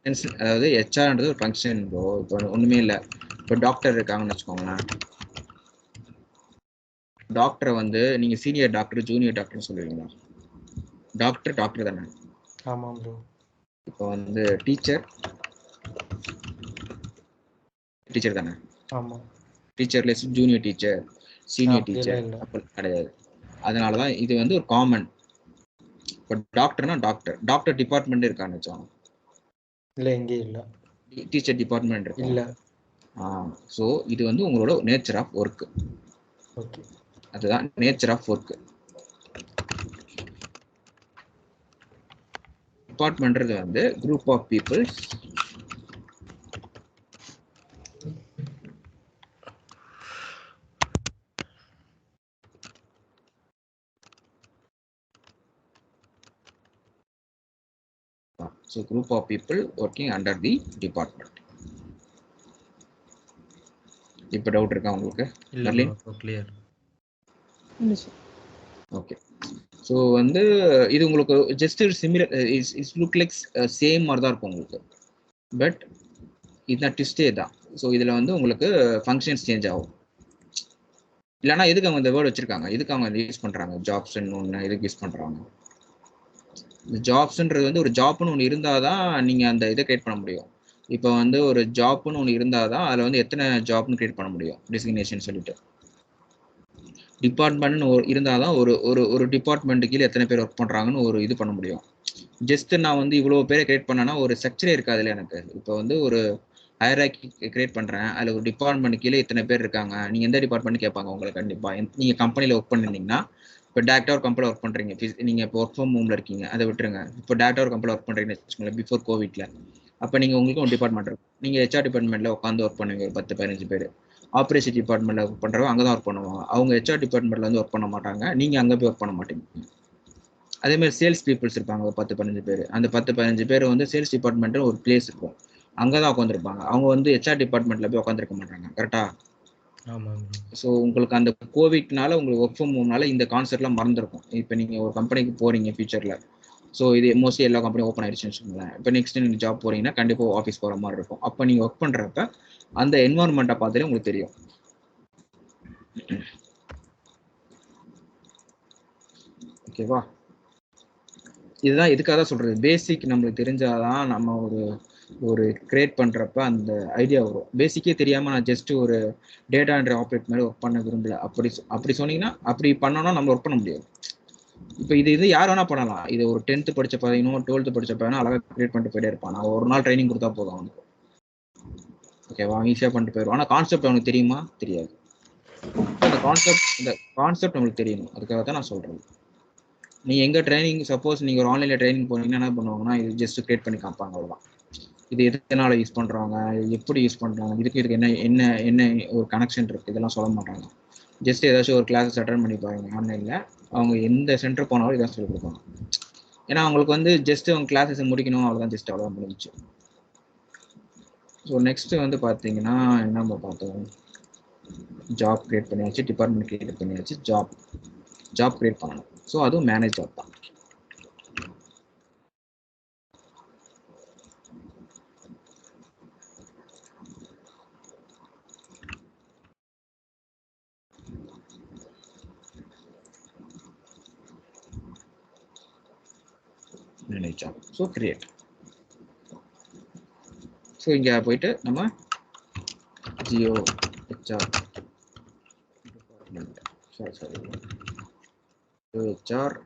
அதாவது ஹெச்ஆர்ன்றது ஒரு ஃபங்க்ஷன் ப்ரோ. இப்போ ஒண்ணுமே இல்லை. இப்போ டாக்டர் இருக்காங்கன்னு வச்சுக்கோங்களேன். டாக்டரை வந்து நீங்க சீனியர் டாக்டர் ஜூனியர் டாக்டர்னு சொல்லுவீங்களா? டாக்டர் டாக்டர் தானே. ஆமாம் ப்ரோ. இப்போ வந்து டீச்சர் டீச்சர் தானே. ஆமா. டீச்சர்ல ஜூனியர் டீச்சர் சீனியர் அப்படியெல்லாம் டீச்சர் இல்லை. அப்படி கிடையாது. அதனாலதான் இது வந்து ஒரு காமன். இப்போ டாக்டர்னா டாக்டர் டிபார்ட்மெண்ட் இருக்கான்னு வச்சோம். இல்லை எங்கேயும் இல்லை. டீச்சர் டிபார்ட்மெண்ட் இருக்கு. இல்லை. ஸோ இது வந்து உங்களோட நேச்சர் ஆஃப் ஒர்க். ஓகே. அதுதான் நேச்சர் ஆஃப் ஒர்க். டிபார்ட்மெண்ட்றது வந்து group of peoples so group of people working under the department. இப்போ டவுட் இருக்கா உங்களுக்கு? இல்லை ப்ரோ, கிளியர். ஓகே. ஸோ வந்து இது உங்களுக்கு just similar it's look like same மாதிரி தான் இருக்கும் உங்களுக்கு. பட் இதுதான் ட்விஸ்டே தான். ஸோ இதில் வந்து உங்களுக்கு ஃபங்க்ஷன்ஸ் சேஞ்ச் ஆகும். இல்லைனா எதுக்கு அவங்க இந்த வேர்டு வச்சிருக்காங்க, எதுக்கு அவங்க அதை யூஸ் பண்ணுறாங்க? ஜாப்ஸ்ன்னு ஒன்று எதுக்கு யூஸ் பண்ணுறாங்க? இந்த ஜாப்ஸ்ன்றது வந்து ஒரு ஜாப்னு ஒன்று இருந்தால் தான் நீங்கள் அந்த இதை கிரியேட் பண்ண முடியும். இப்போ வந்து ஒரு ஜாப்னு ஒன்று இருந்தால் தான் அதில் வந்து எத்தனை ஜாப்னு கிரியேட் பண்ண முடியும், டெசிக்னேஷன் சொல்லிட்டு. டிபார்ட்மெண்ட்னு இருந்தால் தான் ஒரு ஒரு ஒரு டிபார்ட்மெண்ட்டு கீழே எத்தனை பேர் ஒர்க் பண்ணுறாங்கன்னு ஒரு இது பண்ண முடியும். ஜஸ்ட் நான் வந்து இவ்வளோ பேரை கிரியேட் பண்ணேன்னா ஒரு ஸ்ட்ரக்சரே இருக்காதுல்ல எனக்கு. இப்போ வந்து ஒரு ஹையரார்கி கிரியேட் பண்ணுறேன், அதில் ஒரு டிபார்ட்மெண்ட் கீழே இத்தனை பேர் இருக்காங்க, நீங்கள் எந்த டிபார்ட்மெண்ட் கேட்பாங்க உங்களை கண்டிப்பாக. நீங்கள் கம்பெனியில் ஒர்க் பண்ணியிருந்தீங்கன்னா, இப்போ டேரக்டாக ஒரு கம்பெனியில் ஒர்க் பண்ணுறீங்க, நீங்கள் இப்போ ஒர்க் ஃப்ரம் ஹோமில் இருக்கீங்க, அதை விட்டுருங்க. இப்போ டேரக்டாக ஒரு கம்பெனியில் ஒர்க் பண்ணுறீங்கன்னு வச்சுக்கோங்களேன், பிஃபோர் கோவிட்ல. அப்போ நீங்கள் உங்களுக்கு ஒரு டிபார்ட்மெண்ட் இருக்கும். நீங்கள் ஹெச்ஆர் டிபார்ட்மெண்ட்டில் உட்காந்து ஒர்க் பண்ணுவீங்க, ஒரு 10-15 பேர். ஆப்ரேஷன் டிபார்ட்மெண்ட்டில் ஒர்க் பண்ணுறவங்க அங்கே தான் ஒர்க் பண்ணுவாங்க. அவங்க ஹெச்ஆர் டிபார்ட்மெண்ட்டில் வந்து ஒர்க் பண்ண மாட்டாங்க, நீங்கள் அங்கே போய் ஒர்க் பண்ண மாட்டீங்க. அதேமாதிரி சேல்ஸ் பீப்புள்ஸ் இருப்பாங்க ஒரு 10-15 பேர். அந்த 10-15 பேர் வந்து சேல்ஸ் டிபார்ட்மெண்ட்டில் ஒரு பிளேஸ் இருக்கும், அங்கே தான் உட்காந்துருப்பாங்க. அவங்க வந்து ஹெச்ஆர் டிபார்ட்மெண்ட்டில் போய் உட்காந்துருக்க மாட்டாங்க. கரெக்டாக? ஆமாம். ஸோ உங்களுக்கு அந்த கோவிட்னால உங்களுக்கு ஒர்க் ஃப்ரம் ஹோம்னால இந்த கான்செப்ட்லாம் மறந்துருக்கும். இப்போ நீங்கள் ஒரு கம்பெனிக்கு போகிறீங்க ஃபியூச்சரில், ஸோ இது மோஸ்ட்லி எல்லா கம்பெனியும் ஓப்பன் ஆயிடுச்சுன்னு வச்சுக்கோங்களேன். இப்போ நெக்ஸ்ட் நீங்கள் ஜாப் போகிறீங்கன்னா கண்டிப்பாக ஆஃபீஸ் போகிற மாதிரி இருக்கும். அப்போ நீங்கள் ஒர்க் பண்ணுறப்ப அந்த என்வாரன்மெண்ட்டை பார்த்தாலே உங்களுக்கு தெரியும். ஓகேவா? இதுதான் எதுக்காக தான் சொல்கிறது, பேசிக் நம்மளுக்கு தெரிஞ்சாதான் நம்ம ஒரு கிரியேட் பண்ணுறப்ப அந்த ஐடியா வரும். பேசிக்கே தெரியாமல் நான் ஜஸ்ட் ஒரு டேட்டா என்ட்ரி ஆப்ரேட் மாதிரி ஒர்க் பண்ண விரும்பல, அப்படி சொன்னீங்கன்னா அப்படி பண்ணோன்னா நம்ம ஒர்க் பண்ண முடியாது. இப்போ இது யார் வேணா பண்ணலாம். இது ஒரு 10th படித்த பையனும் 12th படித்த பையனும் அழகாக கிரியேட் பண்ணிட்டு போயிட்டே இருப்பான். நான் ஒரு நாள் ட்ரைனிங் கொடுத்தா போதும் அவனுக்கு. ஓகேவா? ஈஸியாக பண்ணிட்டு போயிடுவான். ஆனால் கான்செப்ட் அவனுக்கு தெரியுமா? தெரியாது. இந்த கான்செப்ட் நம்மளுக்கு தெரியணும். அதுக்காக தான் நான் சொல்கிறேன். நீங்கள் எங்கே ட்ரைனிங், சப்போஸ் நீங்கள் ஒரு ஆன்லைனில் ட்ரைனிங் போனீங்கன்னா என்ன பண்ணுவாங்கன்னா, இது ஜஸ்ட் கிரியேட் பண்ணி காப்பாங்க, அவ்வளோதான். இது எதனால யூஸ் பண்ணுறாங்க, எப்படி யூஸ் பண்ணுறாங்க, இதுக்கு என்ன ஒரு கனெக்ஷன் இருக்குது, இதெல்லாம் சொல்ல மாட்டாங்க. ஜஸ்ட் ஏதாச்சும் ஒரு கிளாஸஸ் அட்டன் பண்ணி பாருங்க ஆன்லைனில், அவங்க எந்த சென்டர் போனாலும் இதான் சொல்லி கொடுப்பாங்க. ஏன்னா அவங்களுக்கு வந்து ஜஸ்ட் அவங்க கிளாஸஸ் முடிக்கணும், அவ்வளோதான், ஜஸ்ட் அவ்வளோதான் முடிஞ்சிச்சு. ஸோ நெக்ஸ்ட்டு வந்து பார்த்தீங்கன்னா என்ன நம்ம பார்த்தோம், ஜாப் கிரியேட் பண்ணியாச்சு, டிபார்ட்மெண்ட் கிரியேட் பண்ணியாச்சு, ஜாப் கிரியேட் பண்ணணும். ஸோ அதுவும் மேனேஜ் ஜாப் தான். Manage job. So create. So இங்கே போயிட்டு நம்ம Jio HR department, sorry HR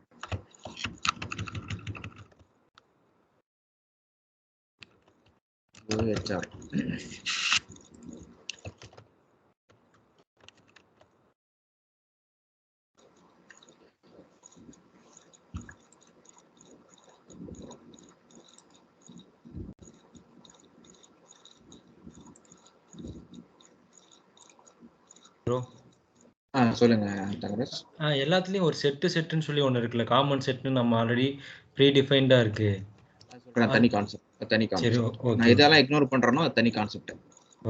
சொல்லுங்க தங்கராஜ். எல்லாத்துலயும் ஒரு செட்டுன்னு சொல்லி ஒன்று இருக்குல்ல, காமன் செட்னு நம்ம ஆல்ரெடி ப்ரீ டிஃபைன்டாக இருக்கு. தனி கான்செப்ட். சரி, நான் இதெல்லாம் இக்னோர் பண்றேனோ அது தனி கான்செப்ட்.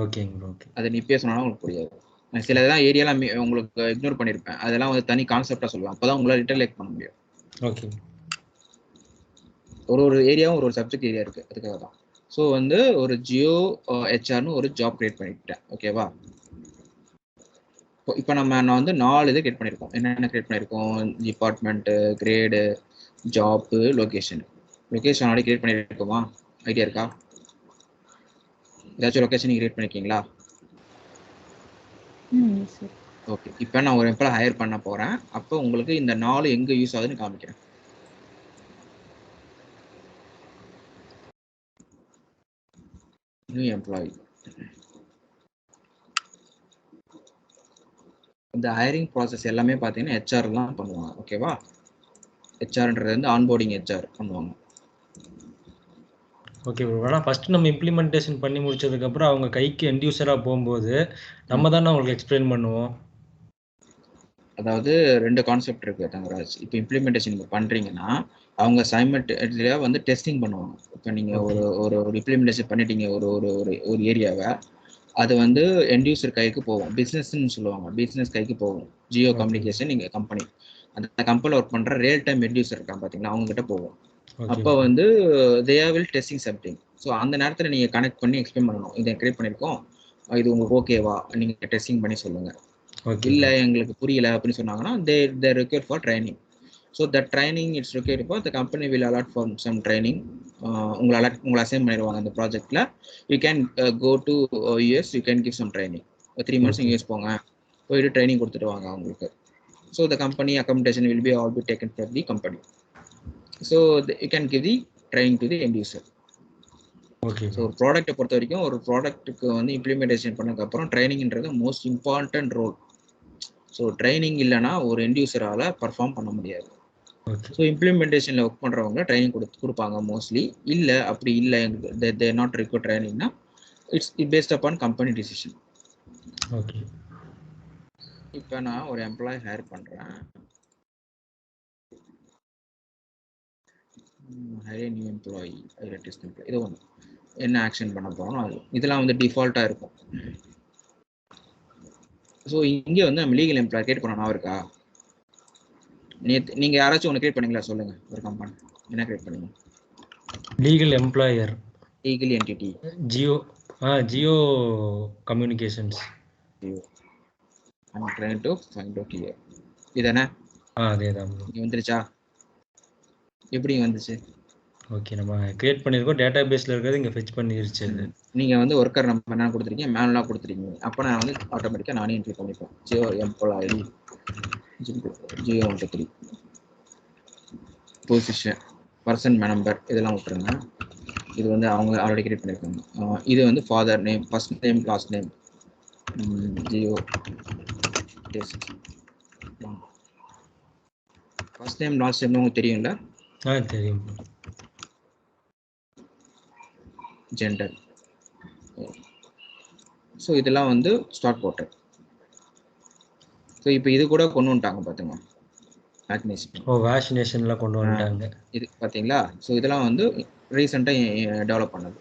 ஓகேங்க ப்ரோ. ஓகே. அதை நீ பேசணும்னா உங்களுக்கு புரியாது. நான் சில இதெல்லாம் ஏரியாலாம் உங்களுக்கு இக்னோர் பண்ணியிருப்பேன், அதெல்லாம் வந்து தனி கான்செப்டா சொல்லுவேன். அப்பதான் உங்களால் ரிட்டர்லேட் பண்ண முடியும். ஓகே. ஒரு ஏரியாவும் ஒரு சப்ஜெக்ட் ஏரியா இருக்கு, அதுக்காக தான். ஸோ வந்து ஒரு ஜியோ ஹெச்ஆர்னு ஒரு ஜாப் கிரியேட் பண்ணிட்டேன். ஓகேவா? இப்போ நான் வந்து 4 இது கிரியேட் பண்ணியிருக்கோம். என்னென்ன கிரியேட் பண்ணியிருக்கோம்? Department, grade, job, location. Location already create பண்ணியிருக்கோமா? ஐடியா இருக்கா? ஏதாச்சும் லொகேஷன் கிரியேட் பண்ணிருக்கீங்களா? சரி. ஓகே. இப்போ நான் ஒரு எம்ப்ளாய் ஹையர் பண்ண போறேன். அப்போ உங்களுக்கு இந்த 4 எங்க யூஸ் ஆகுதுன்னு காமிக்கிறேன். New employee. இந்த ஹையரிங் ப்ராசஸ் எல்லாமே பார்த்தீங்கன்னா ஹெச்ஆர் தான் பண்ணுவாங்க. ஓகேவா? ஹெச்ஆர்ன்றது வந்து ஆன்போர்டிங் ஹெச்ஆர் பண்ணுவாங்க. Okay bro. ஆனால் ஃபஸ்ட்டு நம்ம இம்ப்ளிமெண்டேஷன் பண்ணி முடிச்சதுக்கப்புறம் அவங்க கைக்கு எண்ட் யூஸராக போகும்போது நம்ம தானே அவங்களுக்கு எக்ஸ்பிளைன் பண்ணுவோம். அதாவது 2 கான்செப்ட் இருக்கு தங்கராஜ். இப்போ இம்ப்ளிமெண்டேஷன் நீங்க பண்றீங்கன்னா அவங்க சைமல்டேனியஸா வந்து டெஸ்டிங் பண்ணுவாங்க. இப்போ நீங்க ஓகே. ஒரு இம்ப்ளிமெண்டேஷன் பண்ணிட்டீங்க ஒரு ஒரு ஒரு ஏரியாவை, அது வந்து எண்ட் யூசர் கைக்கு போகும். பிசினஸ்ன்னு சொல்லுவாங்க. பிசினஸ் கைக்கு போகும். ஜியோ ஓகே. கம்யூனிகேஷன் நீங்க கம்பெனி, அந்த கம்பெனியில் ஒர்க் பண்ற ரியல் டைம் எண்ட் யூசர் இருக்காங்க பார்த்தீங்களா, அவங்க கிட்ட போகும். ஓகே அப்போ ப்ரோ. வந்து they will testing something. So அந்த நேரத்தில் நீங்கள் கனெக்ட் பண்ணி எக்ஸ்பிளைன் பண்ணணும். இதை கிரியேட் பண்ணியிருக்கோம், இது உங்களுக்கு ஓகேவா, நீங்கள் டெஸ்டிங் பண்ணி சொல்லுங்கள். ஓகே இல்லை ப்ரோ. எங்களுக்கு புரியல அப்படின்னு சொன்னாங்கன்னா they require for training. So that training it's required for the company will allot for some training. உங்களை அசைன் பண்ணிடுவாங்க அந்த ப்ராஜெக்ட்ல. You can go to US, you can give some training. 3 months okay. US போங்க, போயிட்டு training கொடுத்துட்டு வாங்க அவங்களுக்கு. So the company accommodation will be all be taken for the company. So you can give the training to the end user. Okay so bro. ஒரு ப்ராடக்ட்டை பொறுத்த வரைக்கும் ஒரு ப்ராடக்ட்டுக்கு வந்து இம்ப்ளிமெண்டேஷன் பண்ணதுக்கப்புறம் ட்ரைனிங்ன்றது most important role. So training இல்லைன்னா ஒரு எண்ட் யூசரால் பர்ஃபார்ம் பண்ண முடியாது. ஓகே. ஸோ இம்ப்ளிமெண்டேஷனில் ஒர்க் பண்ணுறவங்க ட்ரைனிங் கொடுப்பாங்க மோஸ்ட்லி. இல்லை அப்படி இல்லை தே நாட் ரிக்வயர் ட்ரைனிங்னா it's based upon company decision. Okay. இப்போ நான் ஒரு எம்ப்ளாய் ஹையர் பண்ணுறேன். Hire new employee, hire test employee, இது ஒன்று என்ன ஆக்ஷன் பண்ண போகிறோம் அது இதெல்லாம் வந்து டிஃபால்ட்டாக இருக்கும். ஸோ இங்கே வந்து நம்ம லீகல் எம்ப்ளாய் கிரியேட் பண்ணணும் இருக்கா? நீங்கள் யாராச்சும் ஒன்று கிரியேட் பண்ணீங்களா சொல்லுங்கள். ஒரு கம்பெனி என்ன கிரியேட் பண்ணீங்க? Legal employer, legal entity, Jio communications. I'm trying to find out here. இதானே? அதே தான். இங்கே வந்துருச்சா? எப்படி வந்துச்சு? ஓகே. நம்ம கிரியேட் பண்ணியிருக்கோம், டேட்டா பேஸில் இருக்கிறது இங்கே ஃபெச் பண்ணிருச்சு. அது நீங்கள் வந்து ஒர்க்கர் நம்பர் என்ன கொடுத்துருக்கீங்க, மேனுவலாக கொடுத்துருக்கீங்க. அப்போ நான் வந்து ஆட்டோமேட்டிக்காக நானே என்ட்ரி பண்ணிப்பேன். Jio employee 013 position person number இதெல்லாம் விட்டுருங்க. இது வந்து அவங்க ஆல்ரெடி கிரியேட் பண்ணியிருக்காங்க. இது வந்து father name, first name, last name, Jio test. First name last name உங்களுக்கு தெரியும்ல? தெரியும். ஜெண்டர். ஸோ இதெல்லாம் வந்து ஸ்டார்ட் போட்டேன். ஸோ இப்போ இது கூட கொண்டு வந்துட்டாங்க பார்த்துங்க, வேக்சினேஷன். வேக்சினேஷன்லாம் கொண்டு வந்துட்டாங்க. இது பார்த்தீங்களா? ஸோ இதெல்லாம் வந்து ரீசெண்டாக டெவலப் பண்ணது.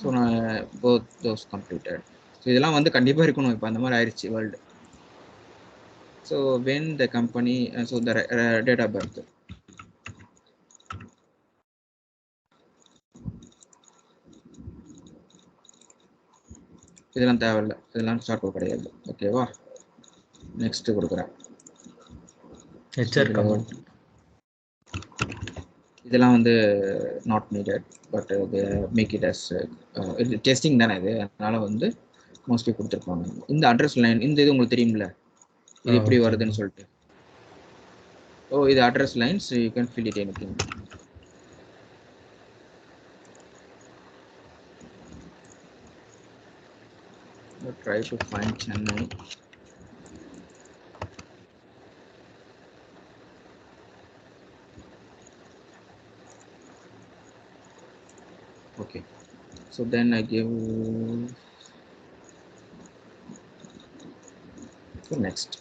ஸோ நான் போத் தோஸ் கம்ப்ளீட்டட். ஸோ இதெல்லாம் வந்து கண்டிப்பாக இருக்கணும். இப்போ அந்த மாதிரி ஆயிடுச்சு world. So when the company, so the date of birth, இதெல்லாம் தேவையில்லை, இதெல்லாம் ஸ்டார்ட் கிடையாது. ஓகேவா? நெக்ஸ்ட் கொடுக்குறேன். இதெல்லாம் வந்து not needed, but make it as இது டெஸ்டிங் தானே இது, அதனால வந்து மோஸ்ட்லி கொடுத்துருப்பாங்க. இந்த அட்ரஸ் லைன், இந்த இது உங்களுக்கு தெரியும்ல இது எப்படி வருதுன்னு சொல்லிட்டு. இது address lines, you can fill it anything. Try to find Chennai. Okay, so then I give so next.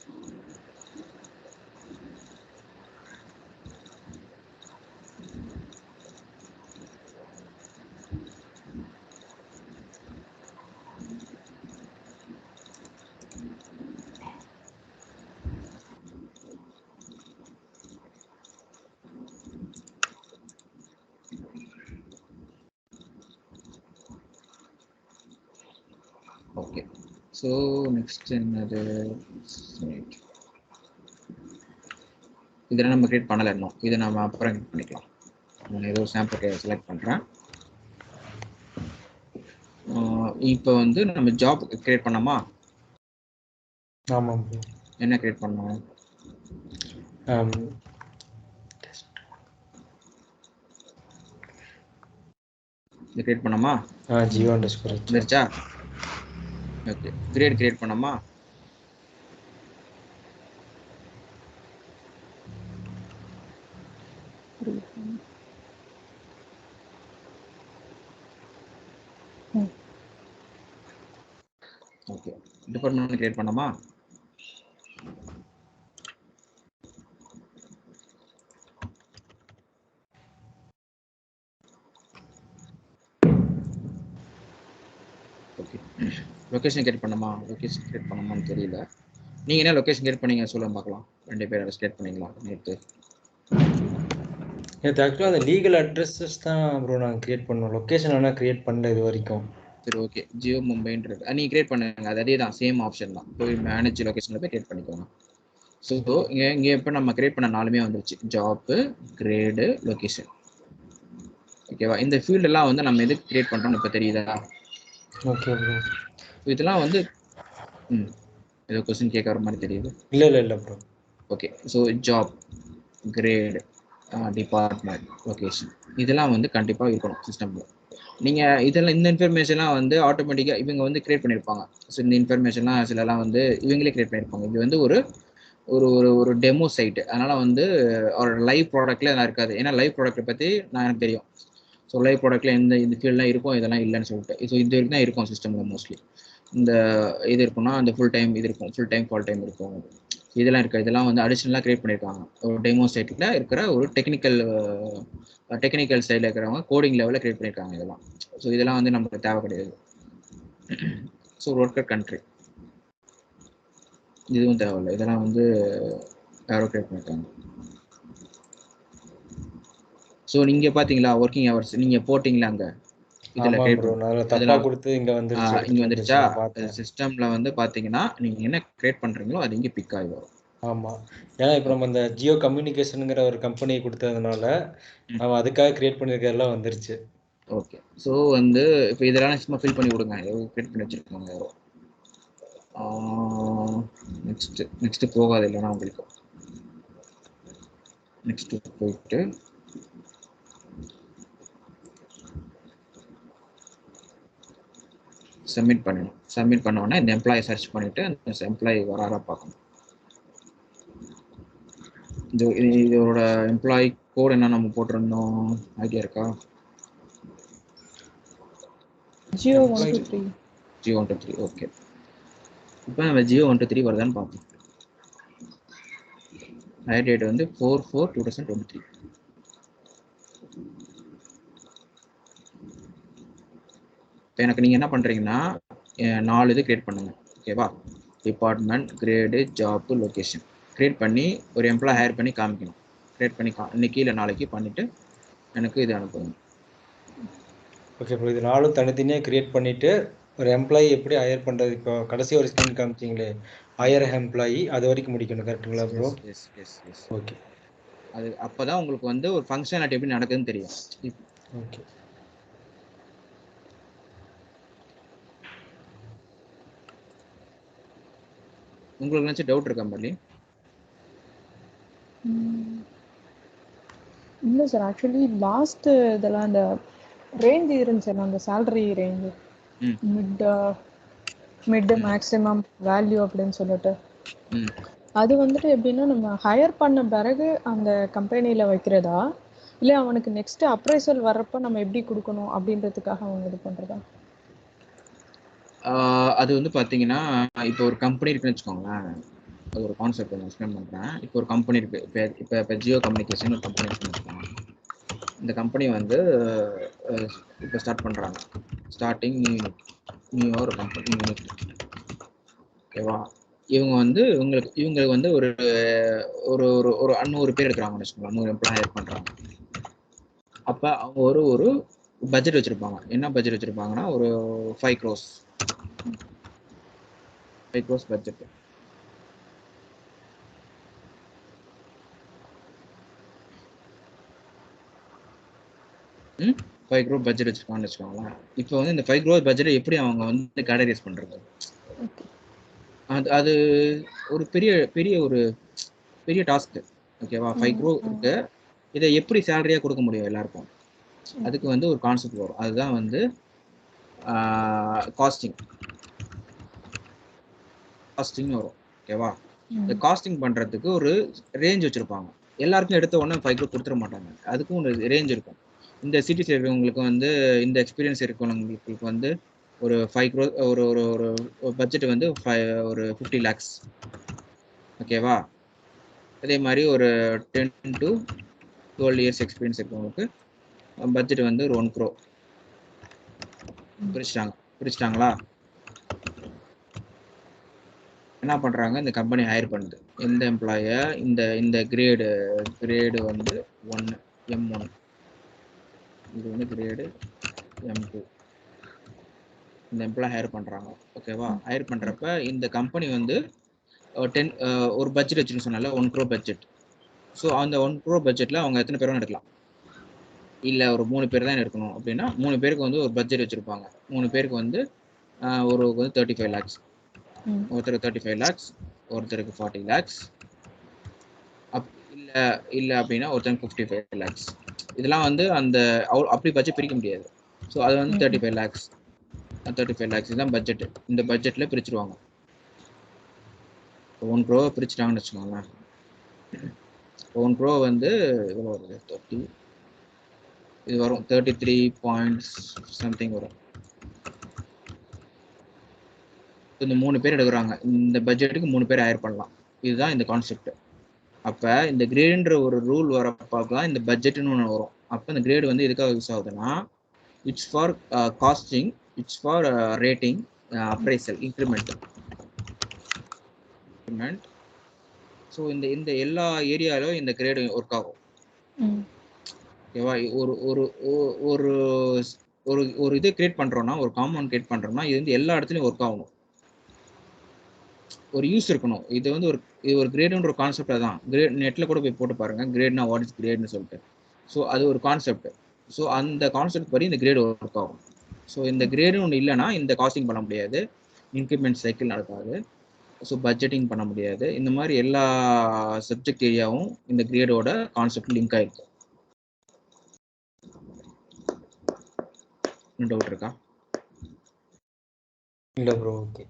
So next என்னது, இதெல்லாம் நம்ம கிரியேட் பண்ணலை இன்னும், இதை நம்ம அப்புறம் கிரியேட் பண்ணிக்கலாம். நான் ஏதோ சாம்பிள் செலக்ட் பண்ணுறேன். இப்போ வந்து நம்ம ஜாப் கிரியேட் பண்ணோமா? ஆமாம் ப்ரோ. என்ன கிரியேட் பண்ணோம்? இது கிரியேட் பண்ணோமா? ஜியோ அண்டர்ஸ்கோர் வந்துருச்சா? ஓகே, கிரியேட் பண்ணோமா? ஓகே, டிபார்ட்மெண்ட் கிரியேட் பண்ணோமா? ஓகே, லொகேஷன் கிரியேட் பண்ணோமா? லொகேஷன் கிரியேட் பண்ணோமான்னு தெரியல. நீங்க என்ன லொகேஷன் கிரியேட் பண்ணீங்க சொல்லுங்க பார்க்கலாம். 2 பேர் கிரியேட் பண்ணீங்களா நேற்று? ஆக்சுவலாக அந்த லீகல் அட்ரஸஸ் தான் ப்ரோ நாங்கள் கிரியேட் பண்ணோம். லொக்கேஷன் ஆனால் கிரியேட் பண்ணல இது வரைக்கும். சரி, ஓகே, ஜியோ மும்பைன்றது நீங்கள் கிரியேட் பண்ணுங்க. அது அதே தான், சேம் ஆப்ஷன் தான். போய் மேனேஜ் லொகேஷனில் போய் கிரியேட் பண்ணிக்கோங்க. ஸோ இங்கே இப்போ நம்ம கிரியேட் பண்ண 4மே வந்துருச்சு, ஜாப்பு, கிரேடு, லொகேஷன். ஓகேவா? இந்த ஃபீல்டெல்லாம் வந்து நம்ம எதுக்கு கிரியேட் பண்ணுறோம்னு இப்போ தெரியுதா? Okay bro. இதெல்லாம் வந்து ஏதோ கொஸ்டின் கேட்க வர மாதிரி தெரியுது. இல்லை bro. Okay, so job, grade, department, location, இதெல்லாம் வந்து கண்டிப்பாக இருக்கணும் சிஸ்டமில். நீங்கள் இதெல்லாம் இந்த இன்ஃபர்மேஷன்லாம் வந்து ஆட்டோமேட்டிக்காக இவங்க வந்து கிரியேட் பண்ணியிருப்பாங்க. ஸோ இந்த இன்ஃபர்மேஷன்லாம் சிலலாம் வந்து இவங்களே கிரியேட் பண்ணியிருப்பாங்க. இது வந்து ஒரு ஒரு ஒரு ஒரு டெமோ சைட்டு, அதனால் வந்து ஒரு லைவ் ப்ராடக்ட்டில் இதெல்லாம் இருக்காது. ஏன்னா லைவ் ப்ராடக்ட்டை பற்றி எனக்கு தெரியும். ஸோ லைவ் ப்ராடக்ட்டில் இந்த ஃபீல்டெலாம் இருக்கும், இதெல்லாம் இல்லைன்னு சொல்லிட்டு. ஸோ இது வரைக்கும் தான் இருக்கும் சிஸ்டமில் மோஸ்ட்லி. இந்த இது இருக்குன்னா அந்த ஃபுல் டைம் இது இருக்கும், ஃபுல் டைம் ஃபால் டைம் இருக்கும், இதெல்லாம் இருக்குது. இதெல்லாம் வந்து அடிஷ்னலாக கிரியேட் பண்ணியிருக்காங்க. ஒரு டெமோ சைட்டில் இருக்கிற ஒரு டெக்னிக்கல் சைடில் இருக்கிறவங்க கோடிங் லெவலில் கிரியேட் பண்ணியிருக்காங்க இதெல்லாம். ஸோ இதெல்லாம் வந்து நமக்கு தேவை கிடையாது. ஸோ ஒர்க்கர் கண்ட்ரி இதுவும் தேவையில்லை, இதெல்லாம் வந்து யாரோ கிரியேட் பண்ணியிருக்காங்க. ஸோ நீங்கள் பார்த்தீங்களா ஒர்க்கிங் ஹவர்ஸ் நீங்கள் போட்டிங்களா அங்கே இதில் தப்பா கொடுத்து இங்கே வந்துருச்சா? சிஸ்டமில் வந்து பார்த்தீங்கன்னா நீங்கள் என்ன கிரியேட் பண்ணுறீங்களோ அது இங்கே பிக் ஆகி வரும். ஆமாம், ஏன்னா இப்போ நம்ம இந்த ஜியோ கம்யூனிகேஷனுங்கிற ஒரு கம்பெனி கொடுத்ததுனால நம்ம அதுக்காக கிரியேட் பண்ணியிருக்கிறதெல்லாம் வந்துருச்சு. ஓகே, ஸோ வந்து இப்போ இதெல்லாம் சும்மா ஃபில் பண்ணி கொடுங்க, எவ்வளோ கிரியேட் பண்ணி வச்சுருக்கோங்க யாரோ. நெக்ஸ்ட்டு போகாது இல்லைன்னா உங்களுக்கு. நெக்ஸ்ட்டு போயிட்டு சப்மிட் பண்ணணும். சப்மிட் பண்ணோன்னா இந்த எம்ப்ளாயை சர்ச் பண்ணிவிட்டு அந்த எம்ப்ளாயி வராரா பார்க்கணும். இதோட எம்ப்ளாயி கோட் என்ன நம்ம போட்டிருந்தோம், ஐடியா இருக்கா? ஜியோ 123. ஜியோ 123. ஓகே, இப்போ நம்ம ஜியோ 123 வருதான்னு பார்ப்போம். ஹையர் டேட் வந்து 4/4/2023. இப்போ எனக்கு நீங்கள் என்ன பண்ணுறீங்கன்னா 4 இது கிரியேட் பண்ணுங்க. ஓகேவா? Department, grade, job, location create பண்ணி ஒரு எம்ப்ளாய் ஹையர் பண்ணி காமிக்கணும். கிரியேட் பண்ணி இன்னைக்கு இல்லை நாளைக்கு பண்ணிவிட்டு எனக்கு இது அனுப்புங்க. ஓகே, இப்போ இது 4 தனித்தனியாக கிரியேட் பண்ணிவிட்டு ஒரு எம்ப்ளாயி எப்படி ஹையர் பண்ணுறது, இப்போ கடைசி ஒரு ஸ்கிரீன் காமிச்சிங்களே ஹையர் எம்ப்ளாயி, அது வரைக்கும் முடிக்கணும். கரெக்டுங்களா ப்ரோ? எஸ். ஓகே, அது அப்போ தான் உங்களுக்கு வந்து ஒரு ஃபங்க்ஷனாலிட்டி எப்படி நடக்குதுன்னு தெரியும். ஓகே. உங்களுக்கு நினச்சி டவுட் இருக்கா மல்லி? இல்லை சார், ஆக்சுவலி லாஸ்ட் இதெல்லாம் அந்த ரேஞ்ச் இருந்துச்சு, அந்த salary range mid maximum value அப்படின்னு சொல்லிட்டு, அது வந்துட்டு எப்படின்னா நம்ம ஹையர் பண்ண பிறகு அந்த கம்பெனியில் வைக்கிறதா, இல்லை அவனுக்கு நெக்ஸ்ட் அப்ரைசல் வர்றப்ப நம்ம எப்படி கொடுக்கணும் அப்படின்றதுக்காக அவங்க இது பண்ணுறதா? அது வந்து பார்த்தீங்கன்னா இப்போ ஒரு கம்பெனி இருக்குன்னு வச்சுக்கோங்களேன். அது ஒரு கான்செப்ட் நான் எக்ஸ்பிளைன் பண்ணுறேன். இப்போ ஒரு கம்பெனி இருக்குது. இப்போ ஜியோ கம்யூனிகேஷன் ஒரு கம்பெனி இருக்குன்னு வச்சுக்கோங்க. இந்த கம்பெனி வந்து இப்போ ஸ்டார்ட் பண்ணுறாங்க. ஸ்டார்டிங் நியூ ஒரு கம்பெனி யூனிட். ஓகேவா? இவங்க வந்து இவங்களுக்கு வந்து ஒரு ஒரு ஒரு 100 பேர் எடுக்கிறாங்கன்னு வச்சுக்கோங்களேன். 100 எம்ப்ளாய் ஹையர் பண்ணுறாங்க. அப்போ அவங்க ஒரு பட்ஜெட் வச்சுருப்பாங்க. என்ன பட்ஜெட் வச்சுருப்பாங்கன்னா ஒரு 5 crores. 5 crores budget. 5 crore budget வச்சிருக்காங்கன்னு வச்சுக்கோங்களேன். இப்போ வந்து இந்த 5 crore பட்ஜெட்டை எப்படி அவங்க வந்து கேட்டகரைஸ் பண்றது? அது ஒரு பெரிய டாஸ்க். ஓகேவா? 5 crore இருக்கு. இதை எப்படி சேலரியா கொடுக்க முடியும் எல்லாருக்கும்? அதுக்கு வந்து ஒரு கான்செப்ட் வரும். அதுதான் வந்து காஸ்டிங் வரும். ஓகேவா? இந்த காஸ்டிங் பண்றதுக்கு ஒரு ரேஞ்ச் வச்சிருப்பாங்க. எல்லாருக்கும் எடுத்த உடனே 5 crore கொடுத்துட மாட்டாங்க. அதுக்கும் ஒரு ரேஞ்ச் இருக்கும். இந்த சிட்டிஸ் இருக்கிறவங்களுக்கு வந்து இந்த எக்ஸ்பீரியன்ஸ் இருக்கிறவங்களுக்கு வந்து ஒரு 5 crore ஒரு ஒரு ஒரு பட்ஜெட் வந்து ஒரு 50 lakhs. ஓகேவா? அதே மாதிரி ஒரு 10 to 12 years எக்ஸ்பீரியன்ஸ் இருக்கிறவங்களுக்கு பட்ஜெட் வந்து ஒரு 1 crore. பிரிச்சிட்டாங்களா? என்ன பண்றாங்க? இந்த கம்பெனி ஹையர் பண்ணுது எந்த எம்ப்ளாய, இந்த கிரேடு வந்து 1 M1, இது வந்து கிரேடு M2. இந்த எம்ப்ளாய் ஹையர் பண்றாங்க. ஓகேவா? ஹையர் பண்றப்ப இந்த கம்பெனி வந்து ஒரு பட்ஜெட் வச்சுன்னு சொன்னால 1 crore பட்ஜெட். ஸோ அந்த 1 crore பட்ஜெட்ல அவங்க எத்தனை பேரும் எடுக்கலாம்? இல்ல ஒரு 3 பேர் தான் எடுக்கணும் அப்படின்னா 3 பேருக்கு வந்து ஒரு பட்ஜெட் வச்சிருப்பாங்க. 3 பேருக்கு வந்து ஒரு 35 lakhs. ஒருத்தருக்கு 35 lakhs, ஒருத்தருக்கு 40 lakhs, இல்ல அப்படின்னா ஒருத்தருக்கு 55 lakhs. இதெல்லாம் வந்து அந்த அப்படி பட்ஜெட் பிரிக்க முடியாது. ஸோ அது வந்து 35 lakhs இதுதான் பட்ஜெட். இந்த பட்ஜெட்ல பிரிச்சிருவாங்க. 1 crore பிரிச்சுட்டாங்கன்னு வச்சுக்கோங்களேன். 1 crore வந்து எவ்வளோ வருது? 30, இது வரும் 33 பாயிண்ட் சம்திங் வரும். இந்த 3 பேர் எடுக்கிறாங்க. இந்த பட்ஜெட்டுக்கு 3 பேர் ஹையர் பண்ணலாம். இதுதான் இந்த கான்செப்ட். அப்ப இந்த கிரேடுன்ற ஒரு ரூல் வரப்பதான் இந்த பட்ஜெட்னு ஒன்று வரும். அப்ப இந்த கிரேடு வந்து எதுக்காக யூஸ் ஆகுதுன்னா, it's for costing, it's for rating, appraisal, increment. So இந்த எல்லா ஏரியாவிலும் இந்த கிரேடு ஒர்க் ஆகும். ஓகேவா? ஒரு இதை கிரியேட் பண்றோம்னா, ஒரு காம்பவுண்ட் கிரியேட் பண்றோம்னா இது வந்து எல்லா இடத்துலயும் ஒர்க் ஆகணும். ஒரு யூஸ் இருக்கணும். இது வந்து ஒரு கிரேடுன்ற ஒரு கான்செப்ட் தான். கிரேட் நெட்ல கூட போய் போட்டு பாருங்க, கிரேட்னா வாட் இஸ் கிரேட்னு சொல்லிட்டு. ஸோ அது ஒரு கான்செப்ட். ஸோ அந்த கான்செப்ட் படி இந்த கிரேடு ஒர்க் ஆகும். ஸோ இந்த கிரேடு ஒன்று இல்லைன்னா இந்த காஸ்டிங் பண்ண முடியாது, இன்க்ரிமெண்ட் சைக்கிள் நடக்காது, ஸோ பட்ஜெட்டிங் பண்ண முடியாது. இந்த மாதிரி எல்லா சப்ஜெக்ட் ஏரியாவும் இந்த கிரேடோட கான்செப்ட் லிங்க் ஆயிருக்கு. டவுட் இருக்கா? இல்ல ப்ரோ. ஓகே,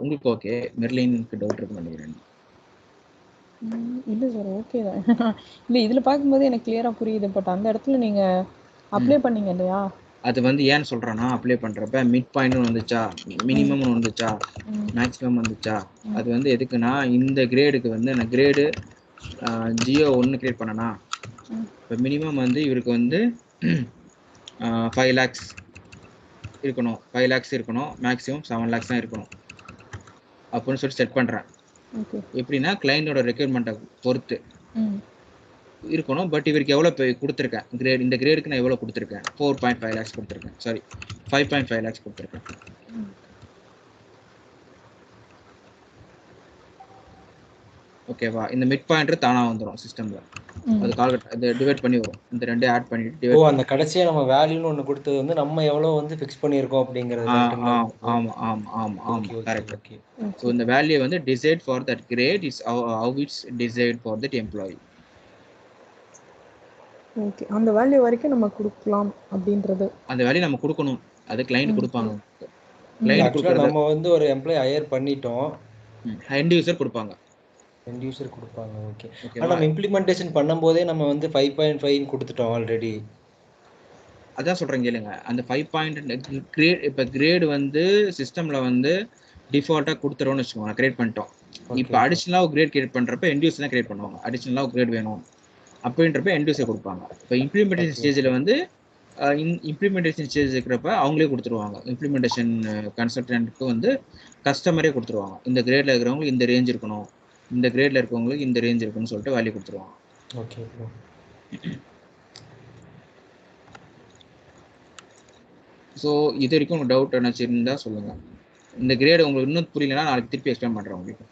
உங்களுக்கு ஓகே. மெர்லினுக்கு டவுட் இருக்குன்னு நினைக்கிறேன். இல்லை சார், ஓகே தான். இல்லை, இதில் பார்க்கும்போது எனக்கு கிளியராக புரியுது. பட் அந்த இடத்துல நீங்கள் அப்ளை பண்ணீங்க இல்லையா? அது வந்து ஏன்னு சொல்கிறேன்னா, அப்ளை பண்ணுறப்ப மிட் பாயிண்ட்னு வந்துச்சா, மினிமம்னு வந்துச்சா, மேக்ஸிமம் வந்துச்சா, அது வந்து எதுக்குன்னா இந்த கிரேடுக்கு வந்து நான் கிரேடு ஜியோ 1 கிரியேட் பண்ணனா, இப்போ மினிமம் வந்து இவருக்கு வந்து 5 lakhs இருக்கணும், 5 lakhs இருக்கணும், மேக்ஸிமம் 7 lakhs தான் இருக்கணும் அப்படின்னு சொல்லி செட் பண்ணுறேன். எப்படின்னா கிளைண்டோட ரெக்யர்மெண்ட்டை பொறுத்து இருக்கணும். பட் இவருக்கு எவ்வளோ கொடுத்துருக்கேன் கிரேட், இந்த கிரேடுக்கு நான் எவ்வளோ கொடுத்துருக்கேன்? 4.5 lakhs கொடுத்துருக்கேன். சாரி, 5.5 lakhs கொடுத்துருக்கேன். ஓகேவா? இந்த மிட் பாயிண்டர் தானா வந்துடும் சிஸ்டம்ல. அது அது டிவைட் பண்ணி வரும். இந்த ரெண்டே ஆட் பண்ணிட்டு அந்த கடைசியா நம்ம வேல்யூன்னு ஒன்னு கொடுத்தது வந்து நம்ம எவ்வளவு வந்து ஃபிக்ஸ் பண்ணியிருக்கோம் அப்படிங்கிறது. ஆமா கரெக்ட். ஸோ இந்த வேல்யூ வந்து decide for that grade is how it's decide for that employee. Okay, அந்த வேல்யூ வரைக்கும் நம்ம கொடுக்கலாம் அப்படின்றது. அந்த வேல்யூ நம்ம கொடுக்கணும், அது கிளையண்ட் கொடுப்பாங்க. கிளையண்ட் கொடுக்கறது நம்ம வந்து ஒரு எம்ப்ளாயி ஹையர் பண்ணிட்டோம், எண்ட் யூசர் கொடுப்பாங்க. எண்ட் யூசர் கொடுப்பாங்க. ஓகே. ஆனா நம்ம இம்ப்ளிமெண்டேஷன் பண்ணும்போதே நம்ம வந்து 5.5 கொடுத்துட்டோம் ஆல்ரெடி. அதான் சொல்றேன் கேளுங்க. அந்த 5 கிரேட், இப்போ கிரேடு வந்து சிஸ்டம்ல வந்து டிஃபால்ட்டா கொடுத்துறோம்னு வச்சுக்கோங்க, கிரியேட் பண்ணிட்டோம். இப்போ அடிஷனலா ஒரு கிரேட் கிரியேட் பண்றப்ப எண்ட் யூசர் தான் கிரியேட் பண்ணுவாங்க. அடிஷனலா ஒரு கிரேட் வேணும் அப்படின்றப்ப எண்ட் யூசர் கொடுப்பாங்க. இப்போ இம்ப்ளிமெண்டேஷன் ஸ்டேஜ்ல வந்து இம்ப்ளிமெண்டேஷன் ஸ்டேஜ் இருக்கிறப்ப அவங்களே கொடுத்துருவாங்க. இம்ப்ளிமெண்டேஷன் கன்சல்டன்ட்க்கு வந்து கஸ்டமரே கொடுத்துருவாங்க. இந்த கிரேட்ல இருக்கிறவங்களுக்கு இந்த ரேஞ்ச் இருக்கணும், இந்த கிரேட்ல இருக்கவங்களுக்கு இந்த ரேஞ்ச் இருக்குன்னு சொல்லிட்டு வேல்யூ கொடுத்துருவாங்க. ஓகே. ஸோ இது வரைக்கும் உங்களுக்கு டவுட் நினச்சிருந்தா சொல்லுங்க. இந்த கிரேடு உங்களுக்கு இன்னும் புரியலன்னா நாளைக்கு திருப்பி எக்ஸ்பிளைன் பண்றேன் உங்களுக்கு.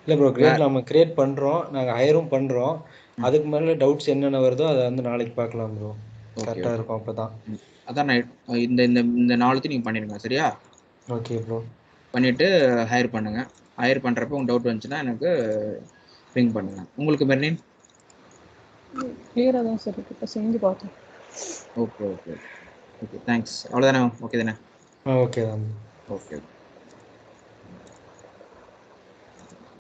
இல்லை ப்ரோ, கிரேட் நம்ம கிரியேட் பண்ணுறோம், நாங்கள் ஹையரும் பண்ணுறோம். அதுக்கு மேலே டவுட்ஸ் என்னென்ன வருதோ அதை வந்து நாளைக்கு பார்க்கலாம் ப்ரோ. கரெக்டாக இருக்கும் அப்போ தான். அதான் நான் இந்த இந்த இந்த நாலுத்தையும் நீங்கள் பண்ணிடுங்க சரியா? Okay bro. பண்ணிவிட்டு ஹையர் பண்ணுங்க. ஹையர் பண்ணுறப்போ உங்களுக்கு டவுட் வந்துச்சுன்னா எனக்கு ரிங் பண்ணுங்க. உங்களுக்கு மெர்லின்? கிளியராக தான் சார் இருக்கு, இப்போ செஞ்சு பார்த்தோம். Okay okay okay thanks. அவ்வளோதானே? ஓகே தானே? ஓகே தான். ஓகே.